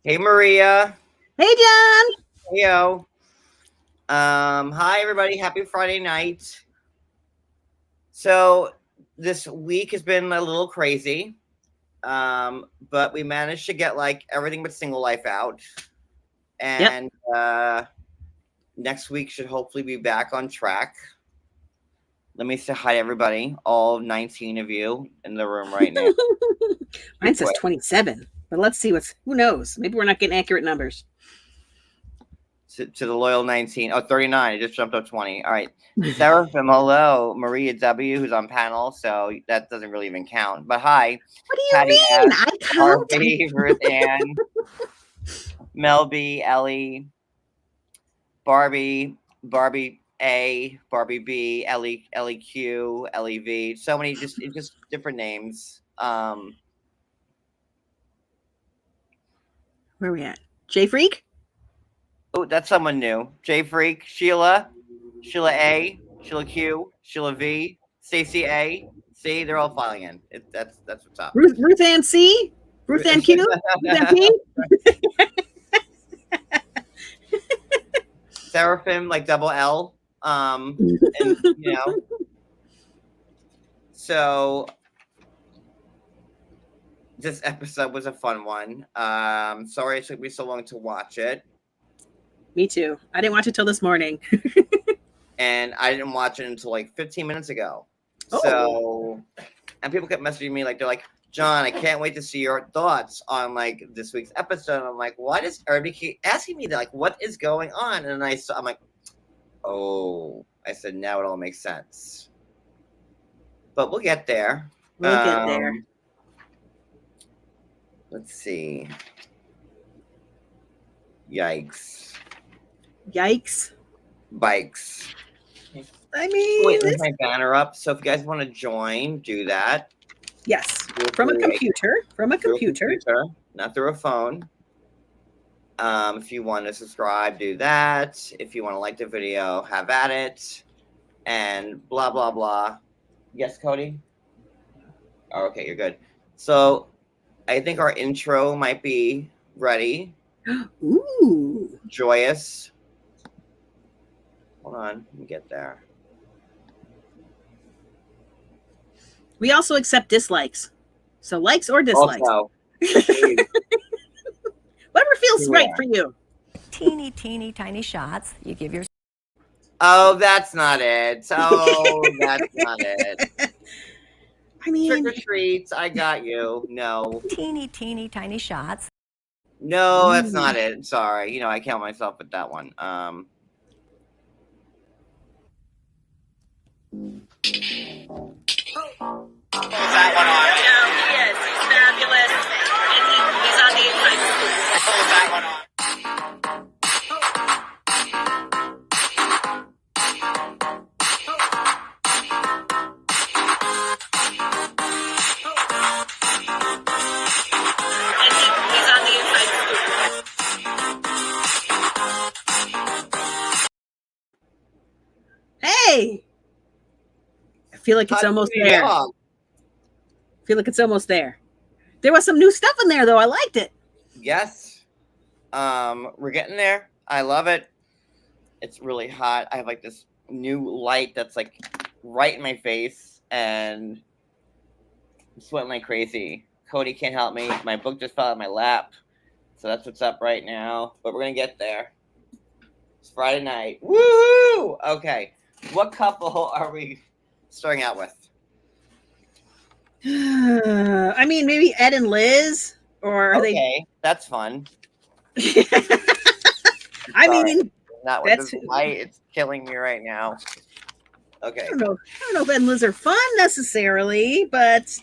Hey Maria. Hey, John. Heyo. Hi everybody. Happy Friday night. So this week has been a little crazy. But we managed to get like everything but single life out. Yep. And next week should hopefully be back on track. Let me say hi to everybody, all 19 of you in the room right now. Be Mine says quick. 27, but let's see who knows? Maybe we're not getting accurate numbers. To the loyal 19. Oh, 39. It just jumped up 20. All right. Seraphim, hello. Maria W., who's on panel, so that doesn't really even count. But hi. What do you Patty mean? S., I count. Harvey, Ruth Ann, Mel B., Ellie, Barbie A, Barbie B, Ellie Q, Ellie V. So many just different names. Where are we at? J Freak? Oh, that's someone new. J Freak, Sheila A, Sheila Q, Sheila V, Stacy A. See, they're all filing in. That's what's up. Ruth Ann C? Ruth Ann Q? Ruth Ann P? Seraphim, like double L. And so this episode was a fun one. Sorry it took me so long to watch it. Me too. I didn't watch it till this morning. And I didn't watch it until like 15 minutes ago. Oh. So, and people kept messaging me like, they're like, John, I can't wait to see your thoughts on like this week's episode. And I'm like, why does everybody keep asking me that? Like, what is going on? And I'm like, oh, I said, now it all makes sense. But we'll get there. We'll get there. Let's see. Yikes. Yikes. Bikes. I mean, wait, there's my banner up. So if you guys want to join, do that. Yes. From a computer. From a computer. Not through a phone. If you want to subscribe, do that. If you want to like the video, have at it. And blah, blah, blah. Yes, Cody? Oh, okay, you're good. So I think our intro might be ready. Ooh. Joyous. Hold on, let me get there. We also accept dislikes. So likes or dislikes. Also, whatever feels right for you. Teeny, tiny shots. You give your. Oh, that's not it. Oh, that's not it. I mean, trick or treats. I got you. No. Teeny, tiny shots. No, that's not it. Sorry. I count myself with that one. That one on. He is. He's fabulous. And he's on the inside. Pull that one on. And he's on the inside. hey! I feel like it's almost there. I feel like it's almost there. There was some new stuff in there, though. I liked it. Yes. We're getting there. I love it. It's really hot. I have like this new light that's like right in my face, and I'm sweating like crazy. Cody can't help me. My book just fell out of my lap. So that's what's up right now. But we're going to get there. It's Friday night. Woohoo! Okay. What couple are we starting out with? I mean, maybe Ed and Liz, or are okay, that's fun. I mean, not with this light. It's killing me right now. Okay. I don't know if Ed and Liz are fun necessarily, but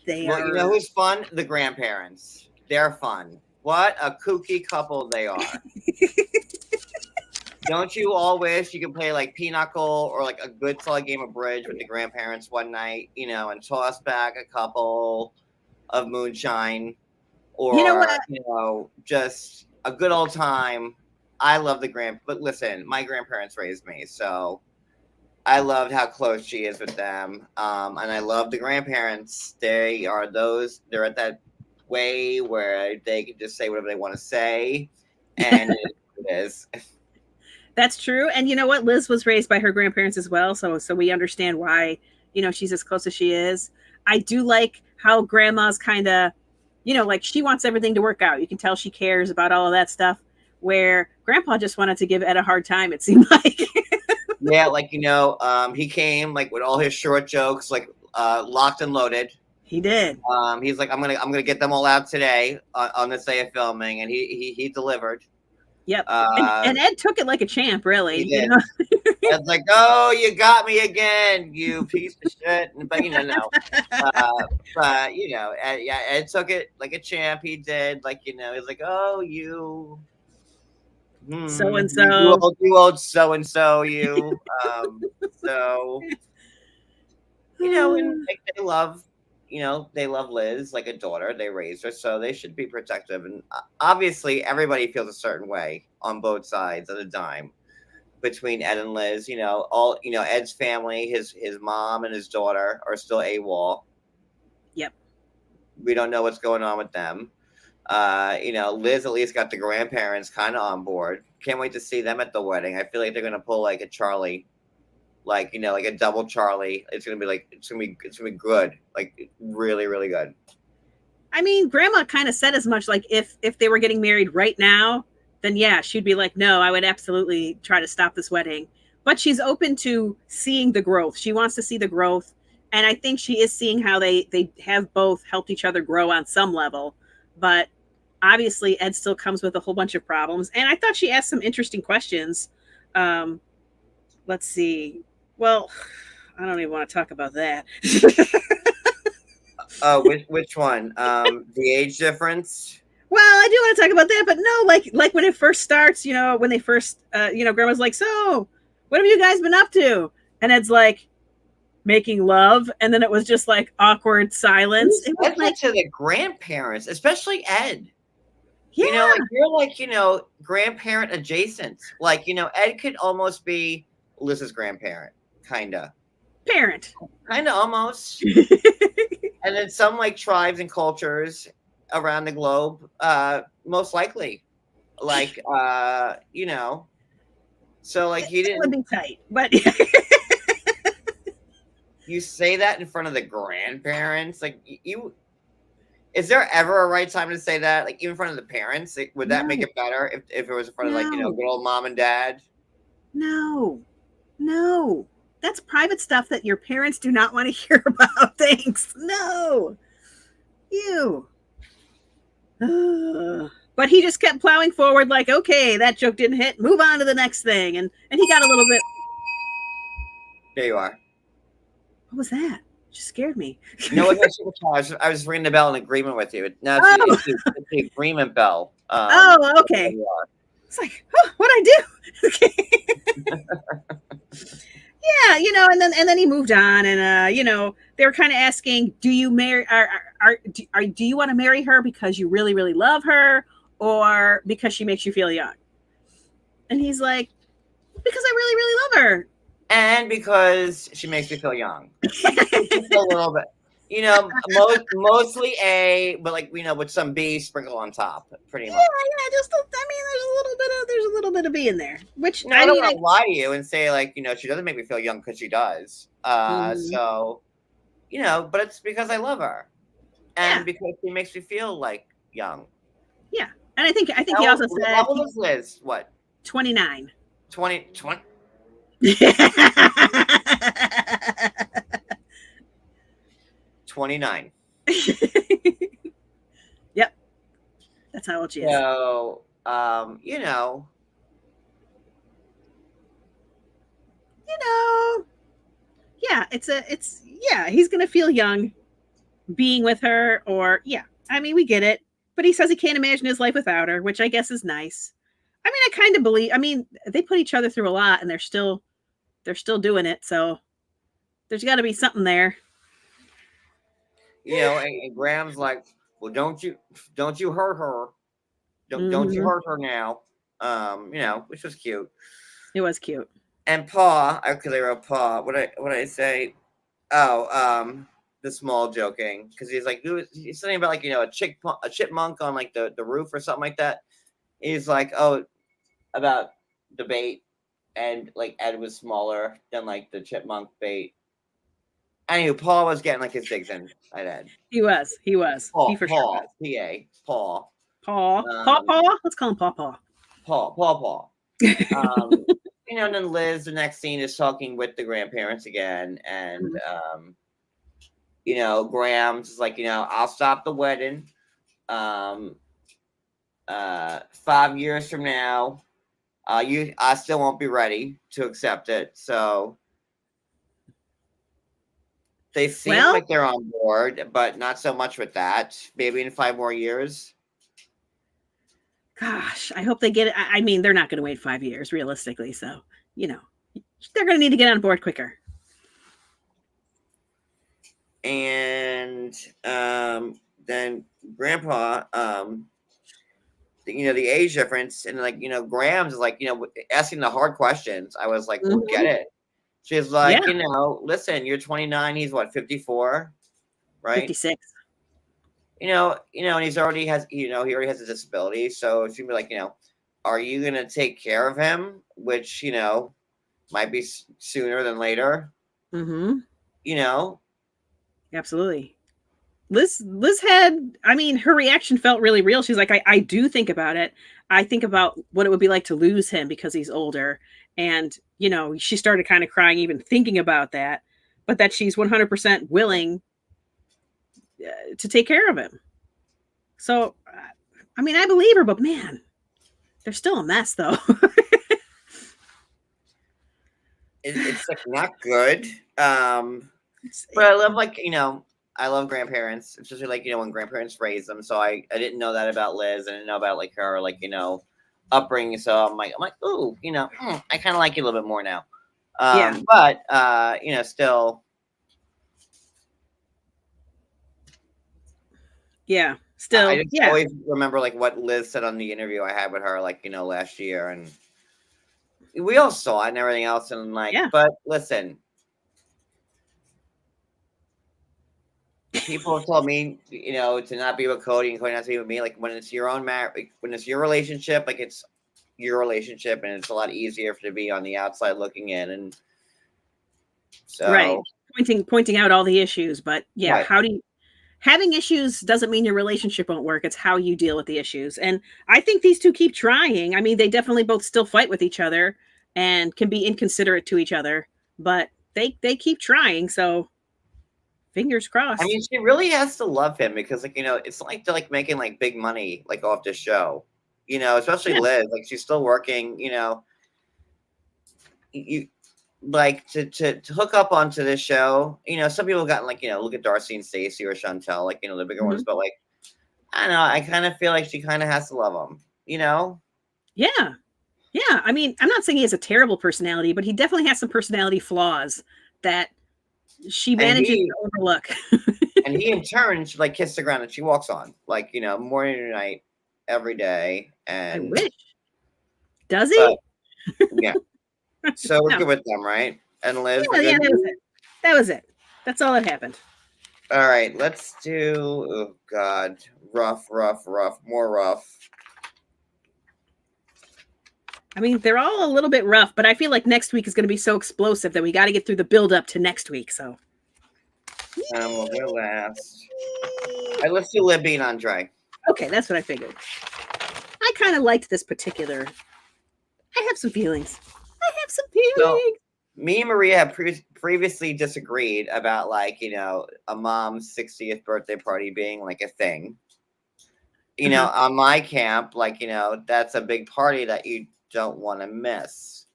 they are. You know who's fun? The grandparents. They're fun. What a kooky couple they are. Don't you all wish you could play like pinochle or like a good solid game of bridge with the grandparents one night, and toss back a couple of moonshine, or just a good old time. I love but listen, my grandparents raised me, so I loved how close she is with them. And I love the grandparents. They're at that way where they can just say whatever they want to say, and it is. That's true. And you know what? Liz was raised by her grandparents as well, so we understand why, she's as close as she is. I do like how grandma's kind of, like she wants everything to work out. You can tell she cares about all of that stuff, where grandpa just wanted to give Ed a hard time, it seemed like. Yeah, like he came like with all his short jokes, like locked and loaded. He did. He's like, I'm gonna get them all out today on this day of filming, and he delivered. Yep. And Ed took it like a champ, really. He did. Ed's like, oh, you got me again, you piece of shit. But no. But Ed took it like a champ. He did. Like, he's like, oh, you. So and so. You old so and so, you. So. And like, they love Liz like a daughter. They raised her, so they should be protective. And obviously, everybody feels a certain way on both sides of the dime between Ed and Liz. Ed's family, his mom and his daughter are still AWOL. Yep. We don't know what's going on with them. Liz at least got the grandparents kind of on board. Can't wait to see them at the wedding. I feel like they're gonna pull like a Charlie. Like like a double Charlie. It's gonna be good. Like really, really good. I mean, Grandma kind of said as much. Like if they were getting married right now, then yeah, she'd be like, no, I would absolutely try to stop this wedding. But she's open to seeing the growth. She wants to see the growth, and I think she is seeing how they have both helped each other grow on some level. But obviously, Ed still comes with a whole bunch of problems. And I thought she asked some interesting questions. Let's see. Well, I don't even want to talk about that. Oh, which one? The age difference? Well, I do want to talk about that, but no, like when it first starts, when they first, Grandma's like, so what have you guys been up to? And Ed's like, making love. And then it was just like awkward silence. It was like to the grandparents, especially Ed. Yeah. You're like, grandparent adjacent. Like, Ed could almost be Liz's grandparent. Kinda. Parent. Kinda almost. And then some like tribes and cultures around the globe, most likely. Like, So like he didn't be tight, but you say that in front of the grandparents, like is there ever a right time to say that? Like even in front of the parents? Would that make it better if it was in front of like, good old mom and dad? No. That's private stuff that your parents do not want to hear about. Thanks. No. You. But he just kept plowing forward like, okay, that joke didn't hit. Move on to the next thing. And he got a little bit. There you are. What was that? Just scared me. No, I was ringing the bell in agreement with you. No, it's the agreement bell. Okay. It's like, what'd I do? Okay. Yeah, and then he moved on, and they were kind of asking, do you marry? Do you want to marry her because you really, really love her, or because she makes you feel young? And he's like, because I really, really love her, and because she makes me feel young. Just a little bit, mostly A, but like with some B sprinkle on top, pretty much. Yeah. Just there's a little bit of B in there, which I don't want to lie to you and say like she doesn't make me feel young because she does. So, but it's because I love her, and because she makes me feel like young. Yeah, and I think he also said, how old is Liz? What? 29. 20. 29. Yep. That's how old she is. So, yeah, he's going to feel young being with her, or I mean, we get it, but he says he can't imagine his life without her, which I guess is nice. I mean, I kind of believe, they put each other through a lot, and they're still doing it. So there's got to be something there. And Graham's like, well, don't you hurt her. Don't you hurt her now. Which was cute. It was cute. And Pa, because I wrote Pa, what I say? Oh, the small joking because he's like, he's something about like, you know, a chipmunk on like the roof or something like that. He's like, oh, about the bait, and like Ed was smaller than like the chipmunk bait. Anywho, Paul was getting like his digs in. I'd add. He was. He Paul, for sure was. Paul, P.A. Paul. Paul. Let's call him Paul. Paul. You know, and then Liz, the next scene is talking with the grandparents again, and you know, Graham's is like, you know, I'll stop the wedding. 5 years from now, I still won't be ready to accept it. So they seem like they're on board, but not so much with that. Maybe in 5 more years. Gosh, I hope they get it. I mean, they're not going to wait 5 years realistically. So, you know, they're going to need to get on board quicker. And then Grandpa, you know, the age difference, and like, you know, Graham's like, you know, asking the hard questions. I was like, we'll get it. She's like, you know, listen, you're 29, he's what, 54, right? 56. You know, and he already has a disability. So she'd be like, you know, are you gonna take care of him? Which, you know, might be sooner than later. Mm-hmm. You know, absolutely. Liz had, I mean, her reaction felt really real. She's like, I do think about it. I think about what it would be like to lose him because he's older. And, you know, she started kind of crying even thinking about that, but that she's 100% willing to take care of him. So, I mean, I believe her, but man, they're still a mess though. it's like not good. But I love, like, you know, I love grandparents, especially like, you know, when grandparents raise them. So I didn't know that about Liz. I didn't know about like her, like, you know, upbringing. So I'm like, ooh, you know, I kind of like you a little bit more now. But you know, still. Yeah, still. I just always remember like what Liz said on the interview I had with her, like, you know, last year, and we all saw it and everything else, and like, but listen. People have told me, you know, to not be with Cody and Cody not to be with me. Like, when it's your own marriage, when it's your relationship, like, it's your relationship, and it's a lot easier to be on the outside looking in. And so, pointing out all the issues, but having issues doesn't mean your relationship won't work. It's how you deal with the issues. And I think these two keep trying. I mean, they definitely both still fight with each other and can be inconsiderate to each other, but they keep trying. So fingers crossed. I mean, she really has to love him because, like, you know, it's like they're like making like big money like off this show, you know, especially Liz. Like, she's still working, you know. You like to hook up onto this show, you know. Some people got like, you know, look at Darcy and Stacey or Chantel, like, you know, the bigger ones, but like, I don't know, I kind of feel like she kind of has to love him, you know. I mean, I'm not saying he has a terrible personality, but he definitely has some personality flaws that she manages to overlook. And he in turn should like kiss the ground that she walks on, like, you know, morning and night, every day. And I wish. Does he? Yeah. So we're good with them, right? And Liz, that was it. That's all that happened. All right, let's do, oh God, rough, more rough. I mean, they're all a little bit rough, but I feel like next week is going to be so explosive that we got to get through the build up to next week. So we'll go last. All right, let's do Libby and Andrei. Okay, that's what I figured. I kind of liked this particular. I have some feelings. So, me and Maria have previously disagreed about, like, you know, a mom's 60th birthday party being like a thing. You know, on my camp, like, you know, that's a big party that you don't want to miss.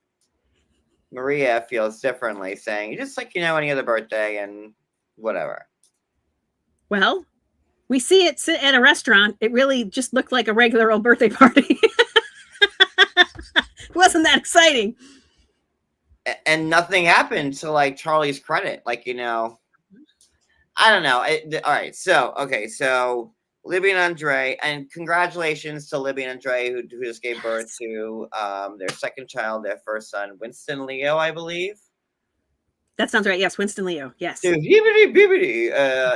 Maria feels differently, saying just like, you know, any other birthday and whatever. Well, we see it sit at a restaurant. It really just looked like a regular old birthday party. It wasn't that exciting. And nothing happened to like Charlie's credit. Like, you know, I don't know. All right. So Libby and Andrei, and congratulations to Libby and Andrei, who just gave birth to their second child, their first son, Winston Leo, I believe. That sounds right. Yes, Winston Leo. Yes. So, hibbity bibbity.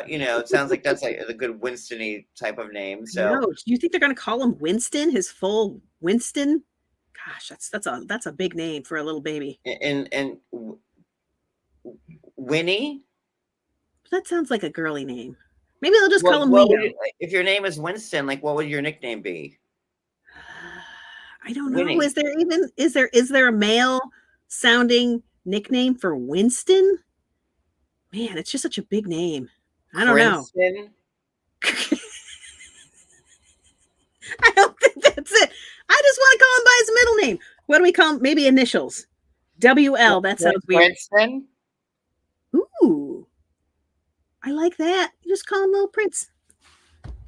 It sounds like that's like a good Winston-y type of name. So, No, do you think they're going to call him Winston? His full Winston? Gosh, that's a big name for a little baby. and Winnie. That sounds like a girly name. Maybe they'll just call him Leo. If your name is Winston, like what would your nickname be? I don't know. Winnie. Is there a male sounding nickname for Winston? Man, it's just such a big name. I don't know. I don't think that's it. I just want to call him by his middle name. What do we call him? Maybe initials. WL. That sounds weird. Winston. Ooh, I like that. You just call him Little Prince.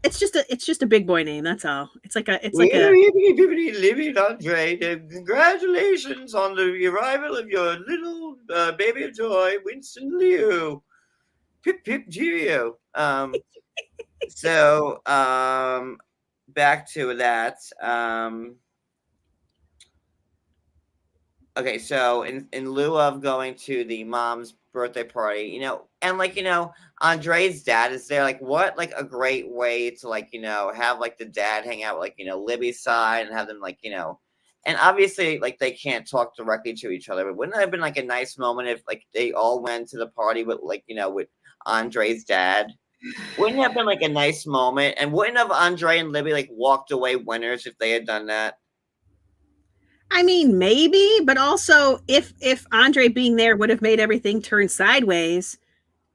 It's just a big boy name. That's all. It's like a. Libby and Andrei, congratulations on the arrival of your little baby of joy, Winston Leo. Pip pip cheerio. So back to that. Okay, so in lieu of going to the mom's birthday party, and Andrei's dad is there. Like, what, like, a great way to, like, have, like, the dad hang out with, like, Libby's side and have them, like, and obviously, like, they can't talk directly to each other, but wouldn't it have been, like, a nice moment if, like, they all went to the party with, like, with Andrei's dad? Wouldn't it have been, like, a nice moment? And wouldn't have Andrei and Libby, like, walked away winners if they had done that? I mean, maybe, but also if Andrei being there would have made everything turn sideways,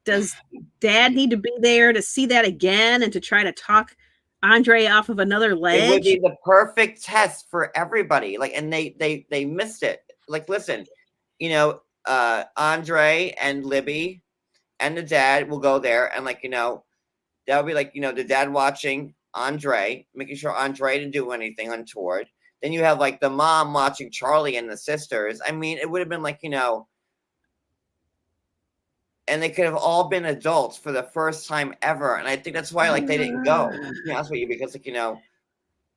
does Dad need to be there to see that again and to try to talk Andrei off of another ledge? It would be the perfect test for everybody. Like, and they missed it. Like, listen, Andrei and Libby and the dad will go there, and that'll be like, the dad watching Andrei, making sure Andrei didn't do anything untoward. Then you have, like, the mom watching Charlie and the sisters. I mean, it would have been like, and they could have all been adults for the first time ever. And I think that's why, like, they didn't go, to be honest with you, because, like,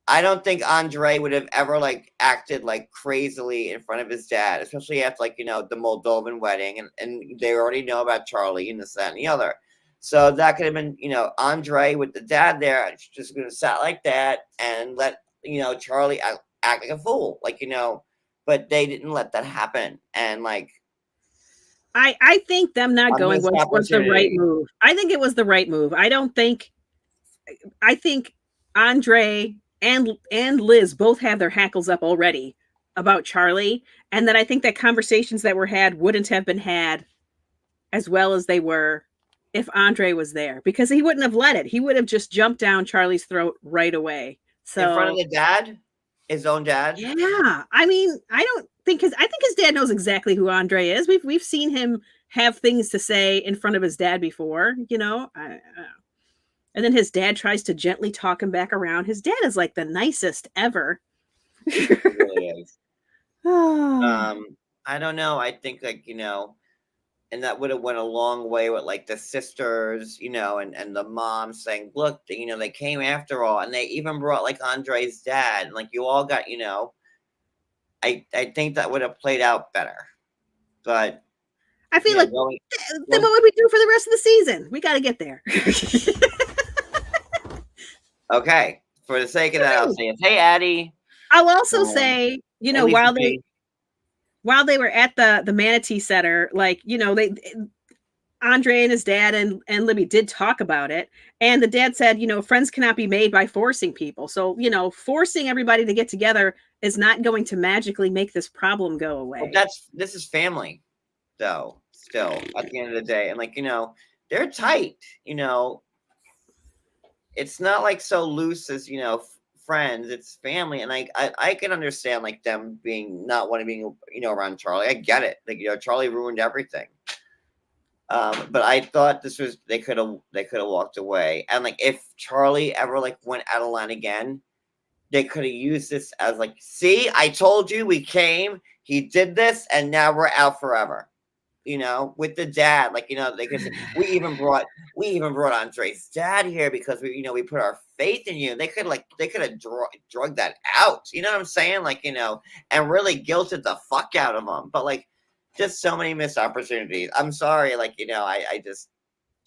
I don't think Andrei would have ever, like, acted, like, crazily in front of his dad, especially after, like, the Moldovan wedding. And they already know about Charlie and this, that, and the other. So that could have been, Andrei with the dad there, just going to sat like that and let, Charlie act like a fool, but they didn't let that happen. And, like, I think them not going was the right move. I think it was the right move. I think Andrei and Liz both have their hackles up already about Charlie, and that I think that conversations that were had wouldn't have been had as well as they were if Andrei was there, because he wouldn't have let it. He would have just jumped down Charlie's throat right away. So in front of the dad, his own dad. Yeah, I mean, I think his dad knows exactly who Andrei is. We've seen him have things to say in front of his dad before, and then his dad tries to gently talk him back around. His dad is like the nicest ever. He really is. I don't know. I think, like, and that would have went a long way with, like, the sisters, and the mom saying, look, they came after all, and they even brought, like, Andrei's dad, and, like, you all got, I think that would have played out better. But I feel like then what would we do for the rest of the season? We got to get there. Okay, for the sake of that, I'll say it. Hey, Addie. I'll also say, while they were at the Manatee Center, like, Andrei and his dad and Libby did talk about it. And the dad said, friends cannot be made by forcing people. So, forcing everybody to get together is not going to magically make this problem go away. Well, this is family, though, still, at the end of the day. And, like, they're tight, It's not, like, so loose as, friends. It's family. And, like, I can understand, like, them not wanting to be, around Charlie. I get it. Like, Charlie ruined everything. But I thought they could have walked away. And, like, if Charlie ever, like, went out of line again, they could have used this as, like, see, I told you, we came, he did this, and now we're out forever. With the dad, like, they could say, we even brought Andrei's dad here because we put our faith in you. They could have drugged that out. You know what I'm saying? Like, and really guilted the fuck out of them. But, like, Just so many missed opportunities. I'm sorry, like, I just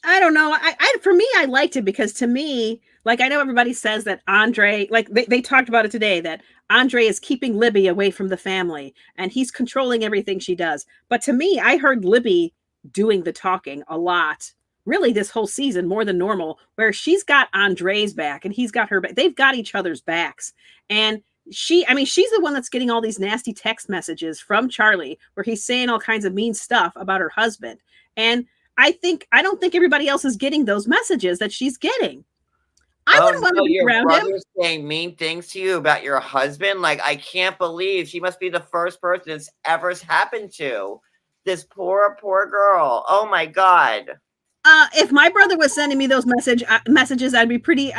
I don't know. For me, I liked it because to me, like I know everybody says that Andrei, like they talked about it today, that Andrei is keeping Libby away from the family and he's controlling everything she does. But to me, I heard Libby doing the talking a lot, really this whole season more than normal, where she's got Andrei's back and he's got her back. They've got each other's backs. And I mean, she's the one that's getting all these nasty text messages from Charlie where he's saying all kinds of mean stuff about her husband. And I don't think everybody else is getting those messages that she's getting. I Oh wouldn't want no, to be your around him. brother's saying mean things to you about your husband? Like, I can't believe she must be the first person it's ever happened to. This poor, poor girl. Oh my God. If my brother was sending me those messages, I'd be pretty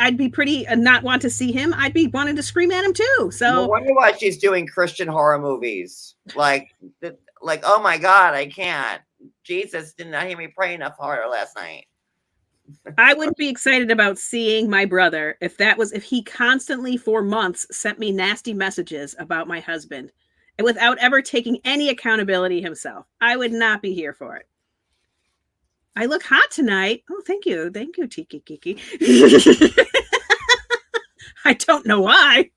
not want to see him. I'd be wanting to scream at him too. No So wonder why she's doing Christian horror movies. Like, oh my God, I can't. Jesus did not hear me pray enough harder last night. I wouldn't be excited about seeing my brother if he constantly for months sent me nasty messages about my husband and without ever taking any accountability himself. I would not be here for it. I look hot tonight. Oh, thank you. Thank you, Tiki Kiki. I don't know why.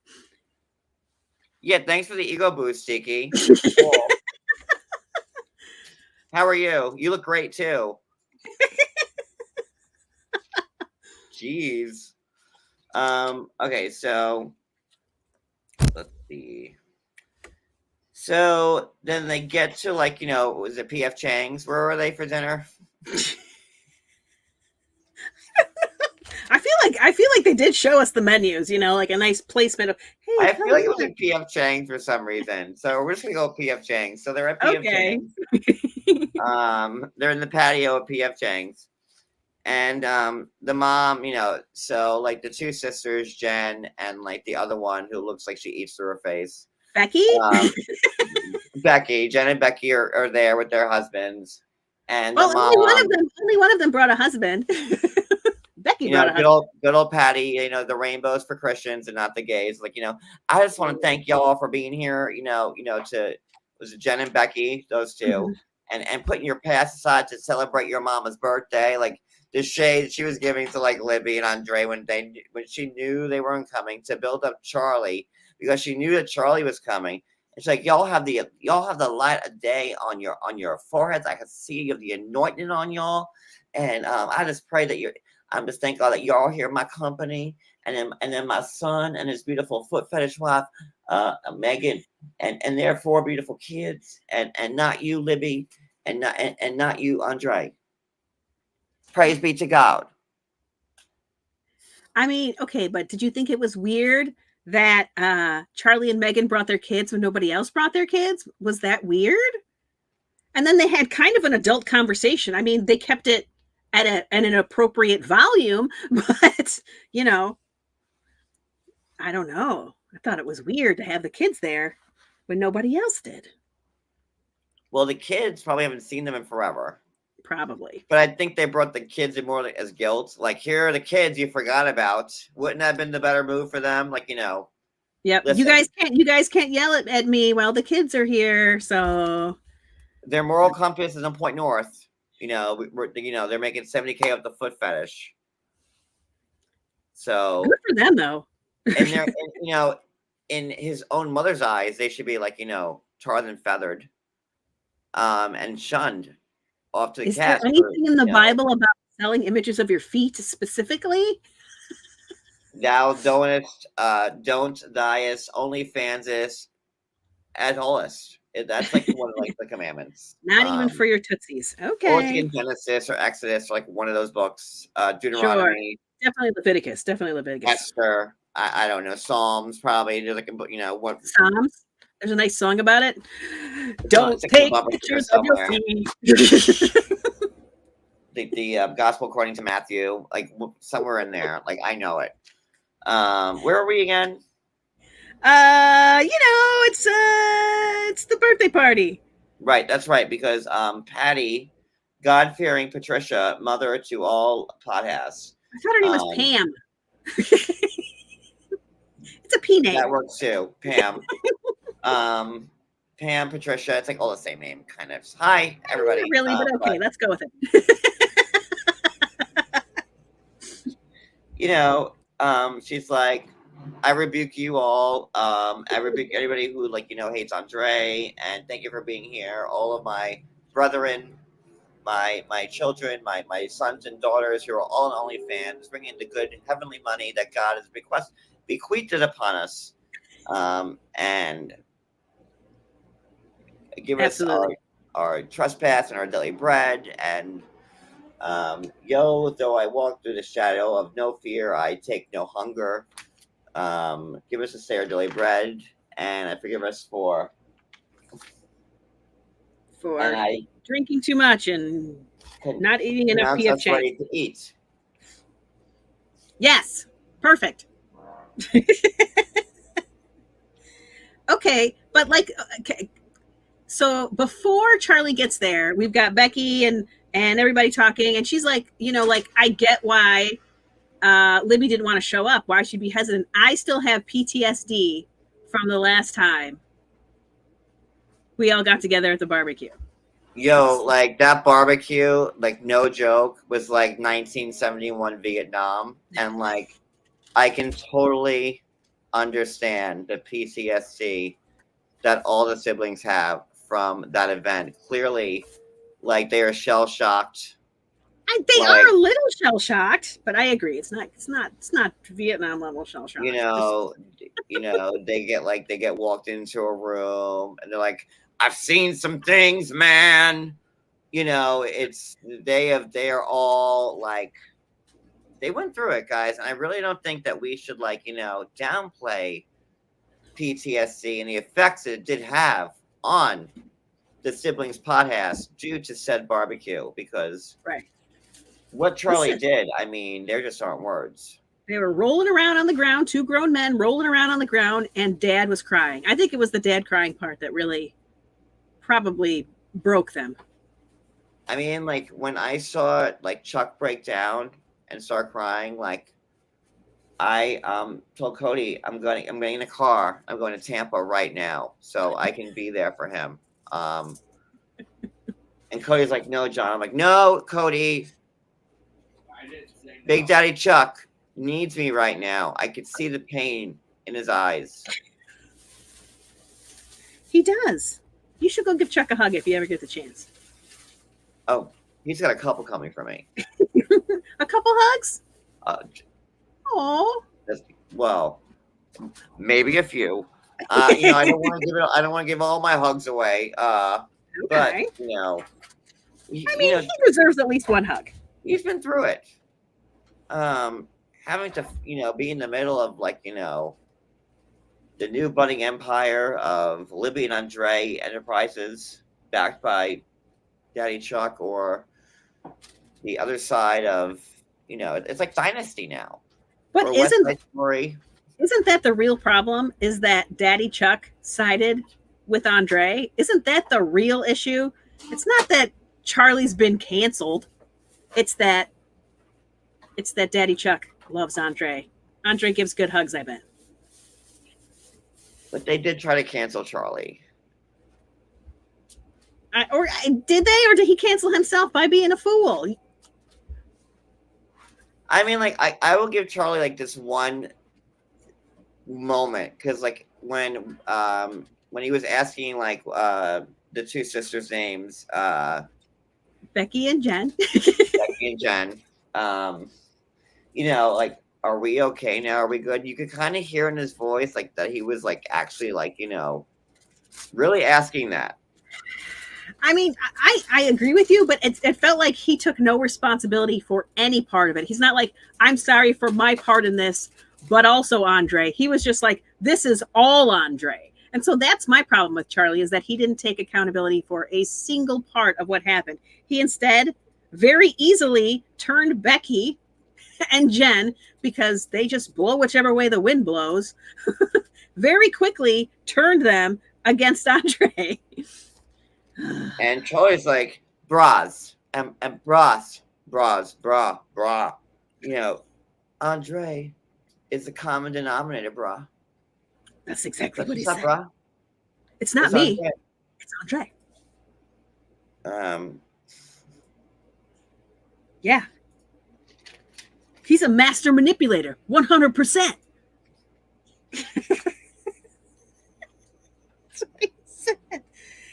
Yeah, thanks for the ego boost, Tiki. Cool. How are you? You look great too. Jeez. Okay, so let's see. So then they get to, like, was it PF Chang's? Where were they for dinner? I feel like they did show us the menus, like a nice placement of, hey, I feel like it was at PF Chang's for some reason. So we're just gonna go with PF Chang's. So they're at PF Chang's. They're in the patio of PF Chang's. And the mom, so like the two sisters, Jen and like the other one who looks like she eats through her face. Becky? Jen and Becky are there with their husbands. And well, the mom, only one of them brought a husband. Becky brought a husband. Good old Patty, the rainbows for Christians and not the gays. Like, I just want to thank y'all for being here, was it Jen and Becky, those two, and putting your past aside to celebrate your mama's birthday. Like, the shade she was giving to like Libby and Andrei when she knew they weren't coming, to build up Charlie because she knew that Charlie was coming. It's like y'all have the light of day on your foreheads. I can see the anointing on y'all, and I just pray that I'm just thank God that y'all here in my company, and then my son and his beautiful foot fetish wife, Megan, and their 4 beautiful kids, and not you, Libby, and not you, Andrei. Praise be to God. I mean, okay, but did you think it was weird that Charlie and Megan brought their kids when nobody else brought their kids? Was that weird? And then they had kind of an adult conversation. I mean, they kept it at an appropriate volume, but I don't know. I thought it was weird to have the kids there when nobody else did. Well, the kids probably haven't seen them in forever. Probably. But I think they brought the kids in more as guilt. Like, here are the kids you forgot about. Wouldn't that have been the better move for them? Like, Yep. listen, you guys can't yell at me while the kids are here. So their moral compass is on point north. They're making 70K off the foot fetish. So good for them, though. And they're, in his own mother's eyes, they should be like, tarred and feathered, and shunned off to the cast. Is there anything in the Bible about selling images of your feet specifically? Thou donest, don't thyest, only fansest, ad holist. That's like one of like the commandments. Not even for your tootsies. Okay. Or it's in Genesis or Exodus, or like one of those books. Deuteronomy. Sure. Definitely Leviticus. Esther. I don't know. Psalms, probably. There's like what Psalms? There's a nice song about it. Don't take pictures of your feet. the Gospel according to Matthew, like somewhere in there. Like, I know it. Where are we again? It's the birthday party. Right, that's right, because Patty, God-fearing Patricia, mother to all podcasts. I thought her name was Pam. It's a P name. That works too, Pam. Pam, Patricia. It's like all the same name, kind of. Hi, everybody. Not really, but okay, let's go with it. She's like, I rebuke you all. I rebuke anybody who hates Andrei, and thank you for being here. All of my brethren, my children, my sons and daughters who are all on OnlyFans, bringing in the good heavenly money that God has bequeathed upon us, and give us our trespass and our daily bread. And though I walk through the shadow of no fear, I take no hunger. Give us this day our daily bread, and I forgive us for drinking too much and not eating enough PF Chang. Ready to eat. Yes, perfect. Okay, but so before Charlie gets there, we've got Becky and everybody talking, and she's like, I get why Libby didn't want to show up, why she'd be hesitant. I still have PTSD from the last time we all got together at the barbecue. That barbecue, no joke, was 1971 Vietnam, and I can totally understand the PTSD that all the siblings have from that event. Clearly, they are shell shocked. They are a little shell shocked, but I agree. It's not Vietnam level shell shock. They get walked into a room and they're like, I've seen some things, man. They are all they went through it, guys. And I really don't think that we should downplay PTSD and the effects that it did have on the siblings podcast due to said barbecue, because what Charlie did, I mean, there just aren't words. They were rolling around on the ground, two grown men rolling around on the ground, and Dad was crying. I think it was the dad crying part that really probably broke them. I mean, when I saw Chuck break down and start crying, I told Cody, I'm getting in a car. I'm going to Tampa right now so I can be there for him. And Cody's like, no, John. I'm like, no, Cody. Big Daddy Chuck needs me right now. I could see the pain in his eyes. He does. You should go give Chuck a hug if you ever get the chance. Oh, he's got a couple coming for me. A couple hugs? Oh. Well, maybe a few. I don't want to give all my hugs away. Okay. But he deserves at least one hug. He's been through it. Having to be in the middle of the new budding empire of Libby and Andrei Enterprises, backed by Daddy Chuck, or the other side of it's like Dynasty now. But isn't that the real problem? Is that Daddy Chuck sided with Andrei? Isn't that the real issue? It's not that Charlie's been canceled. It's that Daddy Chuck loves Andrei. Andrei gives good hugs, I bet. But they did try to cancel Charlie. Or did they? Or did he cancel himself by being a fool? I mean, I will give Charlie this one moment, because when he was asking the two sisters' names, Becky and Jen. Becky and Jen. Are we okay now? Are we good? You could kind of hear in his voice that he was actually really asking that. I mean, I agree with you, but it felt like he took no responsibility for any part of it. He's not like, I'm sorry for my part in this, but also Andrei. He was just like, this is all Andrei. And so that's my problem with Charlie, is that he didn't take accountability for a single part of what happened. He instead very easily turned Becky and Jen, because they just blow whichever way the wind blows, very quickly turned them against Andrei. And Charlie's like, bras, and bras, bra. Andrei is the common denominator, bra. That's exactly what he said. Bra? It's not me. It's Andrei. Um, Yeah. He's a master manipulator, 100%. That's what he said.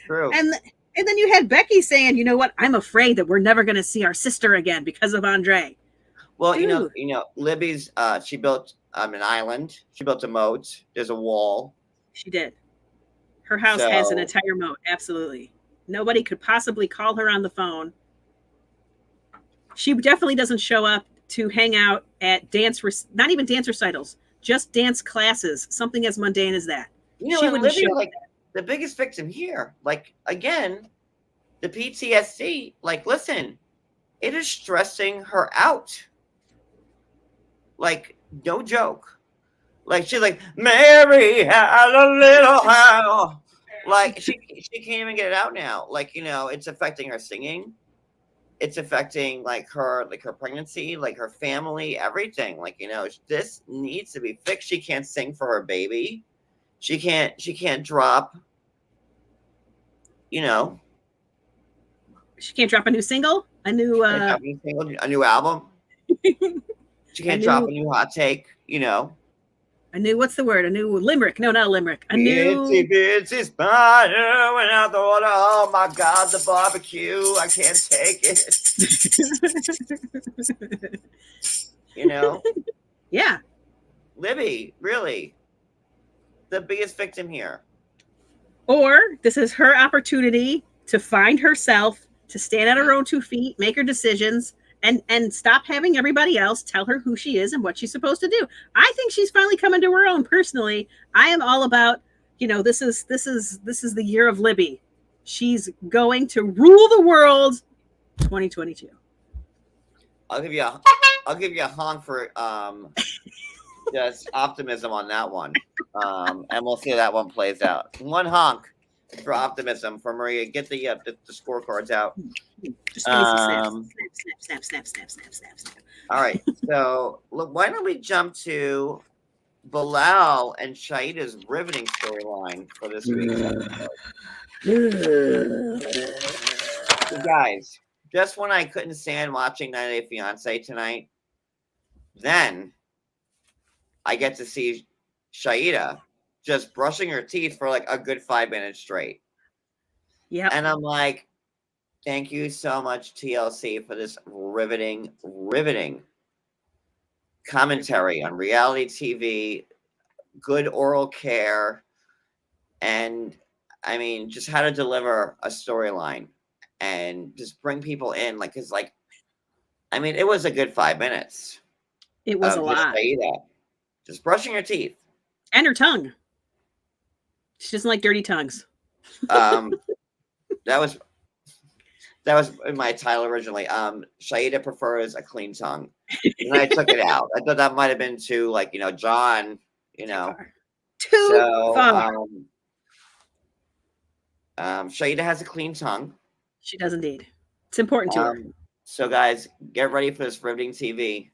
true. And then you had Becky saying, you know what? I'm afraid that we're never going to see our sister again because of Andrei. Well, Dude. Libby's she built an island. She built a moat. There's a wall. She did. Her house has an entire moat. Absolutely. Nobody could possibly call her on the phone. She definitely doesn't show up to hang out at not even dance recitals, just dance classes, something as mundane as that. She And wouldn't Libby, show like the biggest victim here. Like again, the PTSD. Like, listen, it is stressing her out. Like, no joke. Like she's like, Mary had a little house. Like she can't even get it out now. Like, it's affecting her singing. It's affecting like her pregnancy, like her family, everything. Like, this needs to be fixed. She can't sing for her baby. She can't drop, She can't drop a new single, a new a new album. She can't drop a new hot take, a new, what's the word? A new limerick. No, not a limerick. A new Bitsy spider went out the water. Oh my God, the barbecue. I can't take it. Yeah. Libby, really, the biggest victim here. Or this is her opportunity to find herself, to stand on her own 2 feet, make her decisions, and stop having everybody else tell her who she is and what she's supposed to do. I think she's finally coming to her own. Personally, I am all about, this is the year of Libby. She's going to rule the world 2022. I'll give you a honk for just optimism on that one. And we'll see how that one plays out. One honk for optimism for Maria. Get the scorecards out. Just give me some snap. All right. So why don't we jump to Bilal and Shaida's riveting storyline for this week? So guys, just when I couldn't stand watching 90 Day Fiance tonight, then I get to see Shaida just brushing her teeth for like a good 5 minutes straight. Yeah. And I'm like, thank you so much, TLC, for this riveting commentary on reality TV, good oral care, and I mean, just how to deliver a storyline and just bring people in. Like, it's like, I mean, it was a good 5 minutes. It was a lot. Shaida just brushing her teeth. And her tongue. She doesn't like dirty tongues. That was in my title originally. Shaida prefers a clean tongue. And I took it out. I thought that might have been too, like, John, Too far. Shaida has a clean tongue. She does indeed. It's important to her. So guys, get ready for this riveting TV.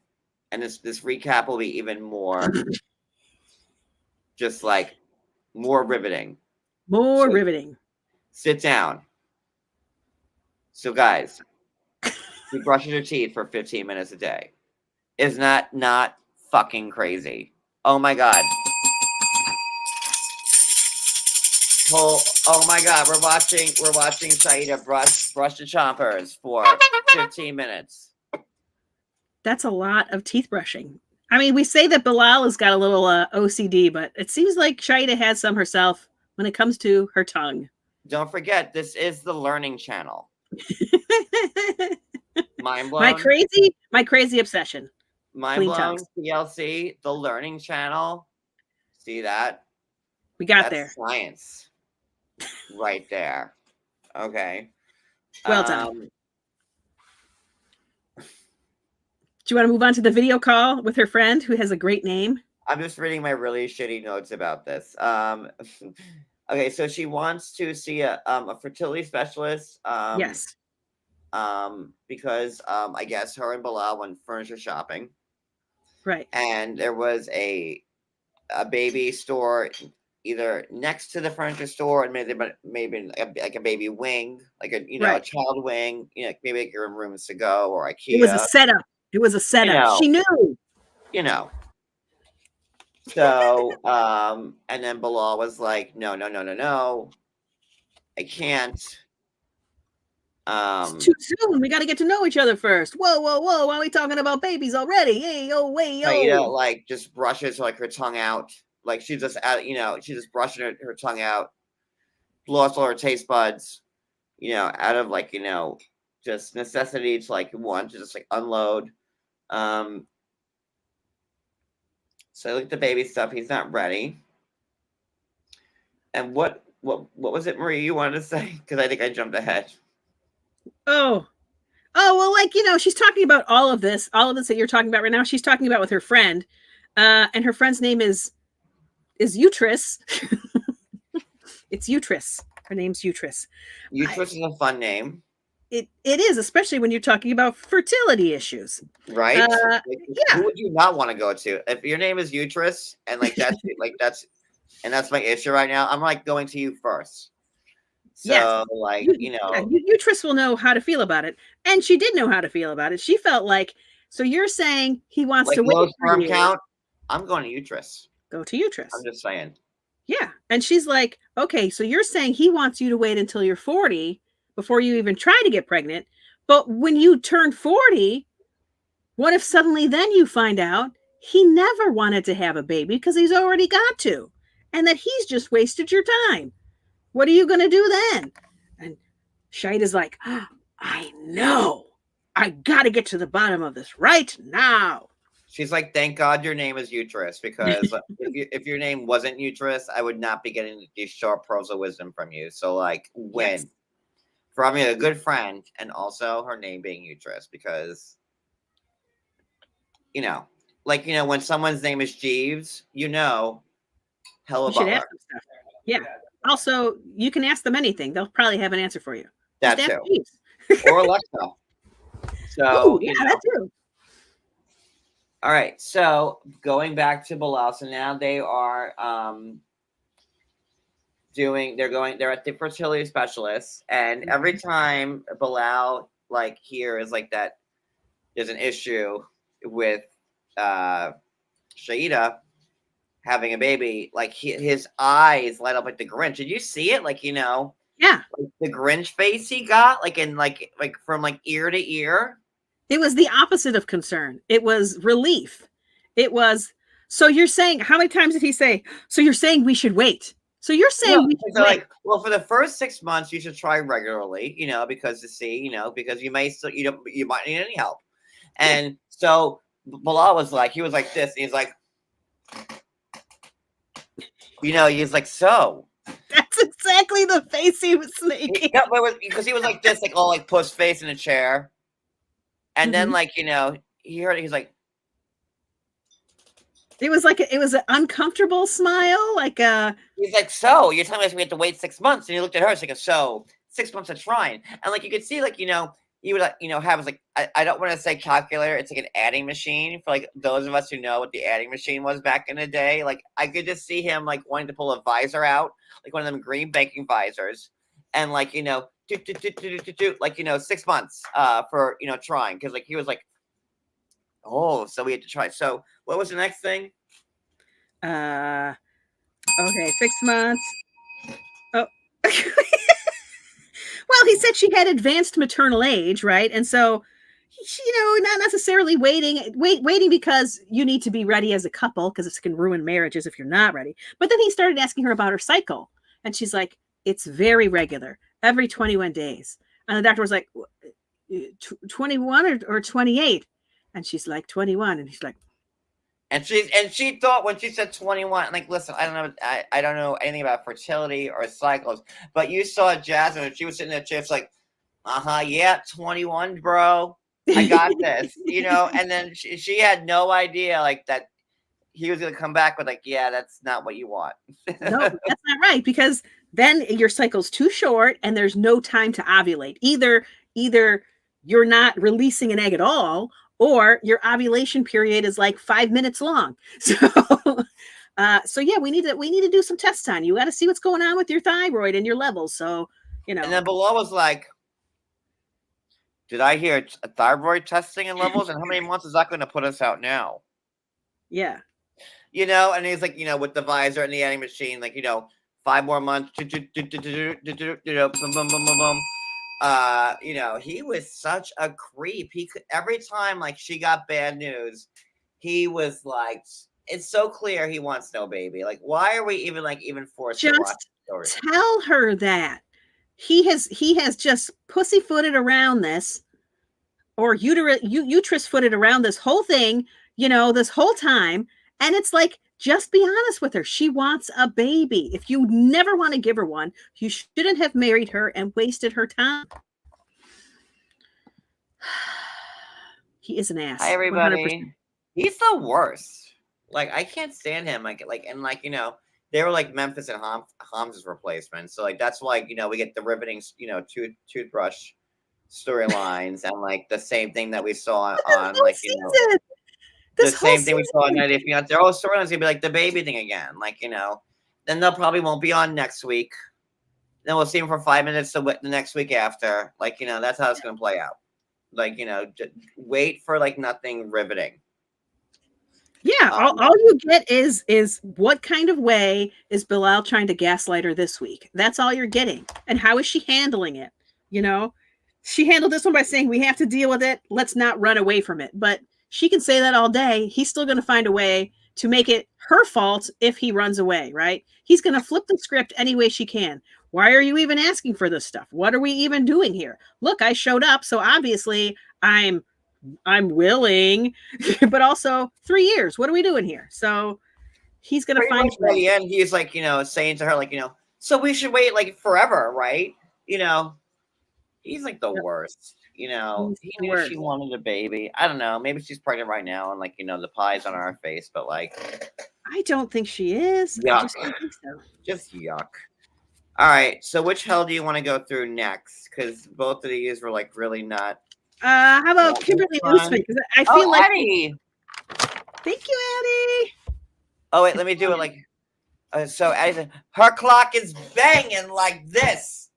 And this recap will be even more just like more riveting. More riveting. Sit down. So guys, she brushes her teeth for 15 minutes a day. Is that not fucking crazy? Oh my God. Oh my God, we're watching Shaida brush the chompers for 15 minutes. That's a lot of teeth brushing. I mean, we say that Bilal has got a little OCD, but it seems like Shaida has some herself when it comes to her tongue. Don't forget, this is the Learning Channel. Mind blown. My crazy obsession. Mind blown. TLC, the Learning Channel. See that? That's there. Science. Right there. Okay. Well done. Do you want to move on to the video call with her friend who has a great name? I'm just reading my really shitty notes about this. Okay, so she wants to see a fertility specialist. Yes. Because I guess her and Bilal went furniture shopping. Right. And there was a baby store either next to the furniture store and maybe like a baby wing, like a a Right. child wing, maybe like your rooms to go or It was a IKEA, setup. It was a you setup. know, She knew. you know. So and then Bilal was like, no, no, no, no, no, I can't. It's too soon. We got to get to know each other first. Whoa, whoa, whoa. Why are we talking about babies already? Hey, yo, way, yo. Like just brushes like her tongue out. Like she's just she's just brushing her tongue out, lost all her taste buds, out of like, just necessity to like want to just like unload. So I look at the baby stuff, he's not ready. And what was it, Marie, you wanted to say? Because I think I jumped ahead. Oh, well, like, she's talking about all of this that you're talking about right now. She's talking about with her friend. And her friend's name is Uterus. It's Uterus. Her name's Uterus. Uterus is a fun name. It is, especially when you're talking about fertility issues. Right? Yeah. Who would you not want to go to? If your name is Uterus and like that's that's my issue right now, I'm like going to you first. So yes. like, Uterus will know how to feel about it. And she did know how to feel about it. She felt like, so you're saying he wants like to wait low for sperm you. count, I'm going to Uterus. Go to Uterus. I'm just saying. Yeah. And she's like, okay, so you're saying he wants you to wait until you're 40 before you even try to get pregnant. But when you turn 40, what if suddenly then you find out he never wanted to have a baby because he's already got to, and that he's just wasted your time? What are you going to do then? And Shaida's like, oh, I know. I got to get to the bottom of this right now. She's like, thank God your name is Uterus, because if your name wasn't Uterus, I would not be getting these short pearls of wisdom from you. So like, win. Yes. For having a good friend and also her name being Uterus, because like when someone's name is Jeeves, Hello Butler. Yeah. Also, you can ask them anything; they'll probably have an answer for you. That too, or Alexa. So ooh, yeah, that too. All right, so going back to Bilal, so now they are they're at the fertility specialist, and every time Bilal like hears like that there's an issue with Shaida having a baby, like his eyes light up like the Grinch. Did you see it? Like, yeah, like the Grinch face he got, like in like from like ear to ear. It was the opposite of concern. It was relief. It was, so you're saying, how many times did he say, so you're saying we should wait? So you're saying we should wait. Like, well, for the first 6 months, you should try regularly, because to see, because you might need any help. And so Bilal was like, he was like this. He's like, he's like, so. That's exactly the face he was making. Because he was like this, like all like puss face in a chair. And then like, he heard it, he's like, it was an uncomfortable smile. He's like, so you're telling us we have to wait 6 months? And he looked at her, it's like, so 6 months of trying. And like, you could see like, you would have like, I don't want to say calculator. It's like an adding machine for like those of us who know what the adding machine was back in the day. Like I could just see him like wanting to pull a visor out, like one of them green banking visors. And like, like, 6 months for, trying. Cause like, he was like, oh, so we had to try. So what was the next thing? Okay, 6 months. Oh, well, he said she had advanced maternal age, right? And so, not necessarily waiting because you need to be ready as a couple, because this can ruin marriages if you're not ready. But then he started asking her about her cycle, and she's like, it's very regular, every 21 days. And the doctor was like, 21 or 28? And she's like, 21. And he's like, and she thought when she said 21, like, listen, I don't know anything about fertility or cycles, but you saw Jasmine, she was sitting there, she's like, yeah, 21, bro, I got this, and then she had no idea like that he was going to come back with like, yeah, that's not what you want. No, that's not right, because then your cycle's too short and there's no time to ovulate. Either you're not releasing an egg at all, or your ovulation period is like 5 minutes long. So So yeah, we need to do some tests on you. Got to see what's going on with your thyroid and your levels. So, you know. And then Bilal was like, did I hear a thyroid testing and levels? And how many months is that going to put us out now? Yeah. You know, and he's like, you know, with the visor and the adding machine, like, you know, 5 more months. You know, he was such a creep. He could, every time like she got bad news, he was like, it's so clear he wants no baby. Like, why are we even forced to watch the story? Tell her that. He has just pussyfooted around this, or uterus footed around this whole thing, you know, this whole time. And it's like, just be honest with her. She wants a baby. If you never want to give her one, you shouldn't have married her and wasted her time. He is an ass. Hi, everybody. 100%. He's the worst. Like, I can't stand him. And you know, they were like Memphis and Hamza's replacement. So like that's why, you know, we get the riveting, you know, toothbrush storylines and like the same thing that we saw on like, you know, the same thing we saw on 90 Day Fiancé. Their whole storyline's gonna be like the baby thing again. Like, you know, then they'll probably won't be on next week. Then we'll see him for 5 minutes the next week after. Like, you know, that's how it's gonna play out. Like, you know, just wait for like nothing riveting. Yeah, all you get is what kind of way is Bilal trying to gaslight her this week? That's all you're getting. And how is she handling it? You know, she handled this one by saying we have to deal with it. Let's not run away from it. But she can say that all day. He's still going to find a way to make it her fault if he runs away, right? He's going to flip the script any way she can. Why are you even asking for this stuff? What are we even doing here? Look, I showed up, so obviously I'm willing, but also 3 years. What are we doing here? So he's gonna find by the end. He's like, you know, saying to her, like, you know, so we should wait like forever, right? You know, he's like the worst. You know, he knew she wanted a baby. I don't know. Maybe she's pregnant right now, and like, you know, the pie's on our face. But like, I don't think she is. Yuck. I just don't think so. Just yuck. All right. So which hell do you want to go through next? Because both of these were like really not. How about Kimberly Usman? Because I feel like. Addie. Thank you, Addie. Oh wait, let me do it like. So Addie said, her clock is banging like this.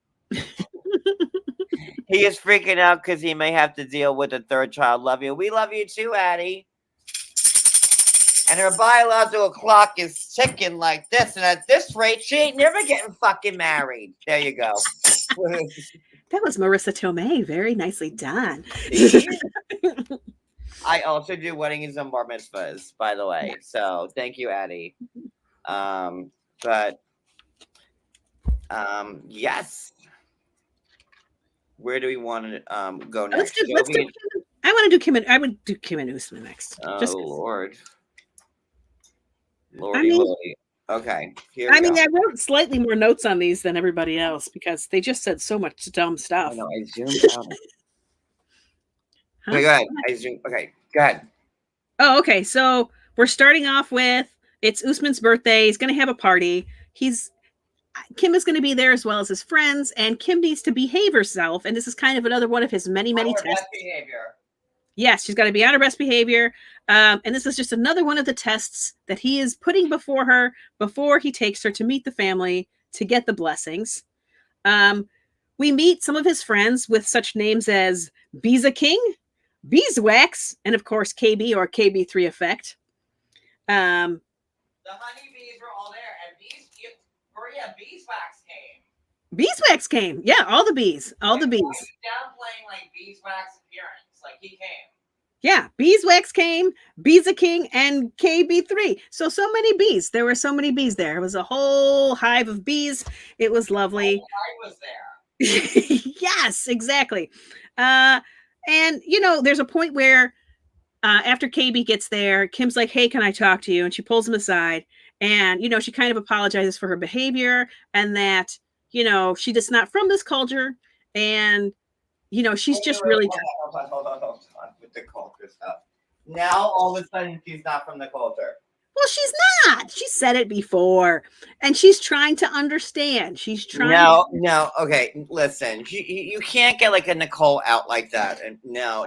He is freaking out because he may have to deal with a third child. Love you. We love you too, Addie. And her biological clock is ticking like this. And at this rate, she ain't never getting fucking married. There you go. That was Marissa Tomei. Very nicely done. I also do weddings and bar mitzvahs, by the way. So thank you, Addie. Yes. Where do we want to go next? Let's do I want to do Kim and I would do Kim and Usman next. Oh Lord. I mean, okay. I wrote slightly more notes on these than everybody else because they just said so much dumb stuff. I know. I zoomed out. Okay, go ahead. Okay, go ahead. Oh, okay. So we're starting off with it's Usman's birthday. He's going to have a party. Kim is going to be there as well as his friends, and Kim needs to behave herself. And this is kind of another one of his many tests. Best behavior. Yes, she's got to be on her best behavior. And this is just another one of the tests that he is putting before her before he takes her to meet the family to get the blessings. We meet some of his friends with such names as Biza King, Beeswax, and of course KB or KB3 Effect. The honeybees were all there, and Beeswax came. Beeswax came. Yeah, all the bees. All the bees. Downplaying like Beeswax appearance. Like he came. Yeah, Beeswax came, Biza King, and KB3. So many bees. There were so many bees there. It was a whole hive of bees. It was lovely. I was there. Yes, exactly. And, you know, there's a point where after KB gets there, Kim's like, hey, can I talk to you? And she pulls him aside. And, you know, she kind of apologizes for her behavior and that, you know, she's just not from this culture. And, you know, she's just really. Hold on. With the culture stuff. Now, all of a sudden, she's not from the culture. Well, she's not. She said it before. And she's trying to understand. She's trying. No. Okay, listen. You can't get like a Nicole out like that. And no.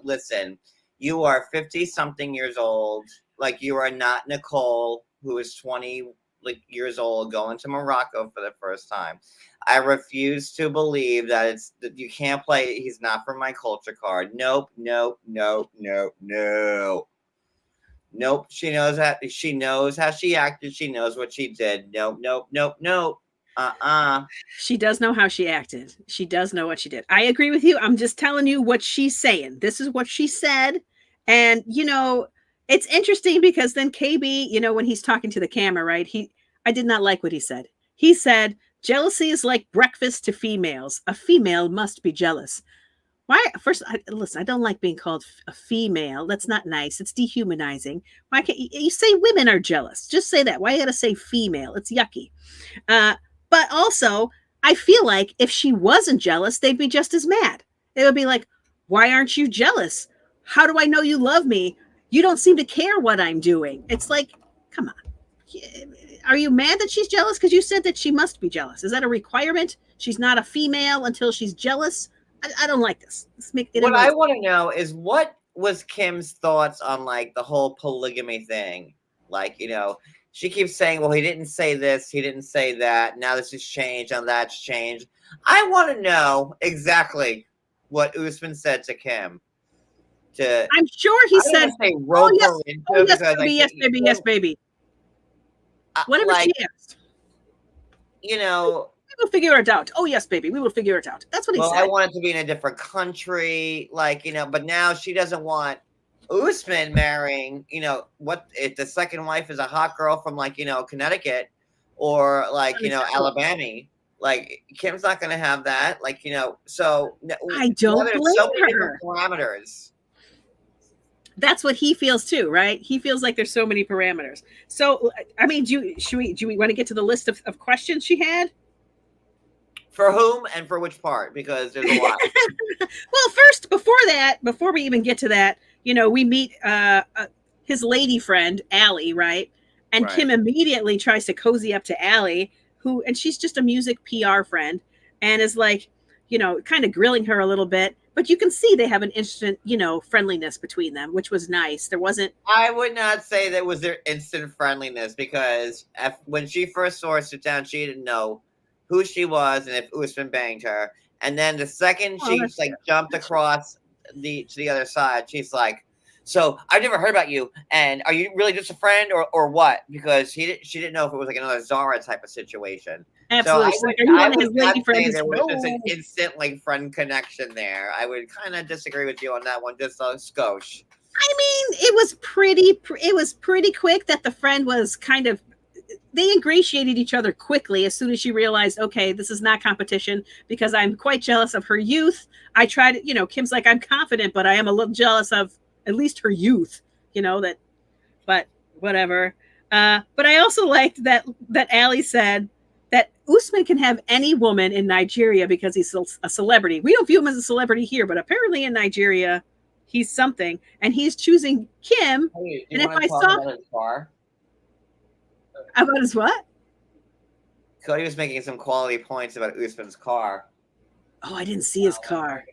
Listen, you are 50-something years old. Like, you are not Nicole. who is 20 like years old going to Morocco for the first time. I refuse to believe that you can't play he's not from my culture card. Nope, nope, nope, nope, no. Nope. She knows how she acted. She knows what she did. Nope, nope, nope, nope. She does know how she acted. She does know what she did. I agree with you. I'm just telling you what she's saying. This is what she said. And, it's interesting because then KB, when he's talking to the camera, right? I did not like what he said. He said, jealousy is like breakfast to females. A female must be jealous. Why? First, listen, I don't like being called a female. That's not nice. It's dehumanizing. Why can't you say women are jealous? Just say that. Why you got to say female? It's yucky. But also, I feel like if she wasn't jealous, they'd be just as mad. It would be like, why aren't you jealous? How do I know you love me? You don't seem to care what I'm doing. It's like, come on. Are you mad that she's jealous? Because you said that she must be jealous. Is that a requirement? She's not a female until she's jealous? I don't like this. What I want to know is what was Kim's thoughts on like the whole polygamy thing? Like, she keeps saying, well, he didn't say this, he didn't say that. Now this has changed, now that's changed. I want to know exactly what Usman said to Kim. I'm sure he said, oh, yes, baby, yes, baby, yes, baby. Whatever she asked. We will figure it out. Oh, yes, baby. We will figure it out. That's what he said. I want it to be in a different country. But now she doesn't want Usman marrying, what if the second wife is a hot girl from Connecticut or Alabama. Like Kim's not going to have that. So I don't blame so many her. Parameters. That's what he feels too, right? He feels like there's so many parameters. So, I mean, do we want to get to the list of questions she had? For whom and for which part? Because there's a lot. Well, first, before we even get to that, we meet his lady friend, Allie, right? And right. Kim immediately tries to cozy up to Allie, and she's just a music PR friend, and is like, kind of grilling her a little bit. But you can see they have an instant, friendliness between them, which was nice. There wasn't. I would not say that was their instant friendliness because when she first saw her sit down, she didn't know who she was and if Usman banged her. And then the second she jumped across to the other side, she's like, "So I've never heard about you, and are you really just a friend or what?" Because she didn't know if it was like another Zara type of situation. Absolutely. So I would not say there was just an instant friend connection there. I would kind of disagree with you on that one, just a skosh. I mean, it was pretty quick that the friend was kind of. They ingratiated each other quickly as soon as she realized, okay, this is not competition because I'm quite jealous of her youth. I tried, Kim's like, I'm confident, but I am a little jealous of at least her youth, but whatever. But I also liked that Allie said that Usman can have any woman in Nigeria because he's a celebrity. We don't view him as a celebrity here, but apparently in Nigeria, he's something, and he's choosing Kim. Hey, and if I saw about his what? Cody was making some quality points about Usman's car. Oh, I didn't see his car.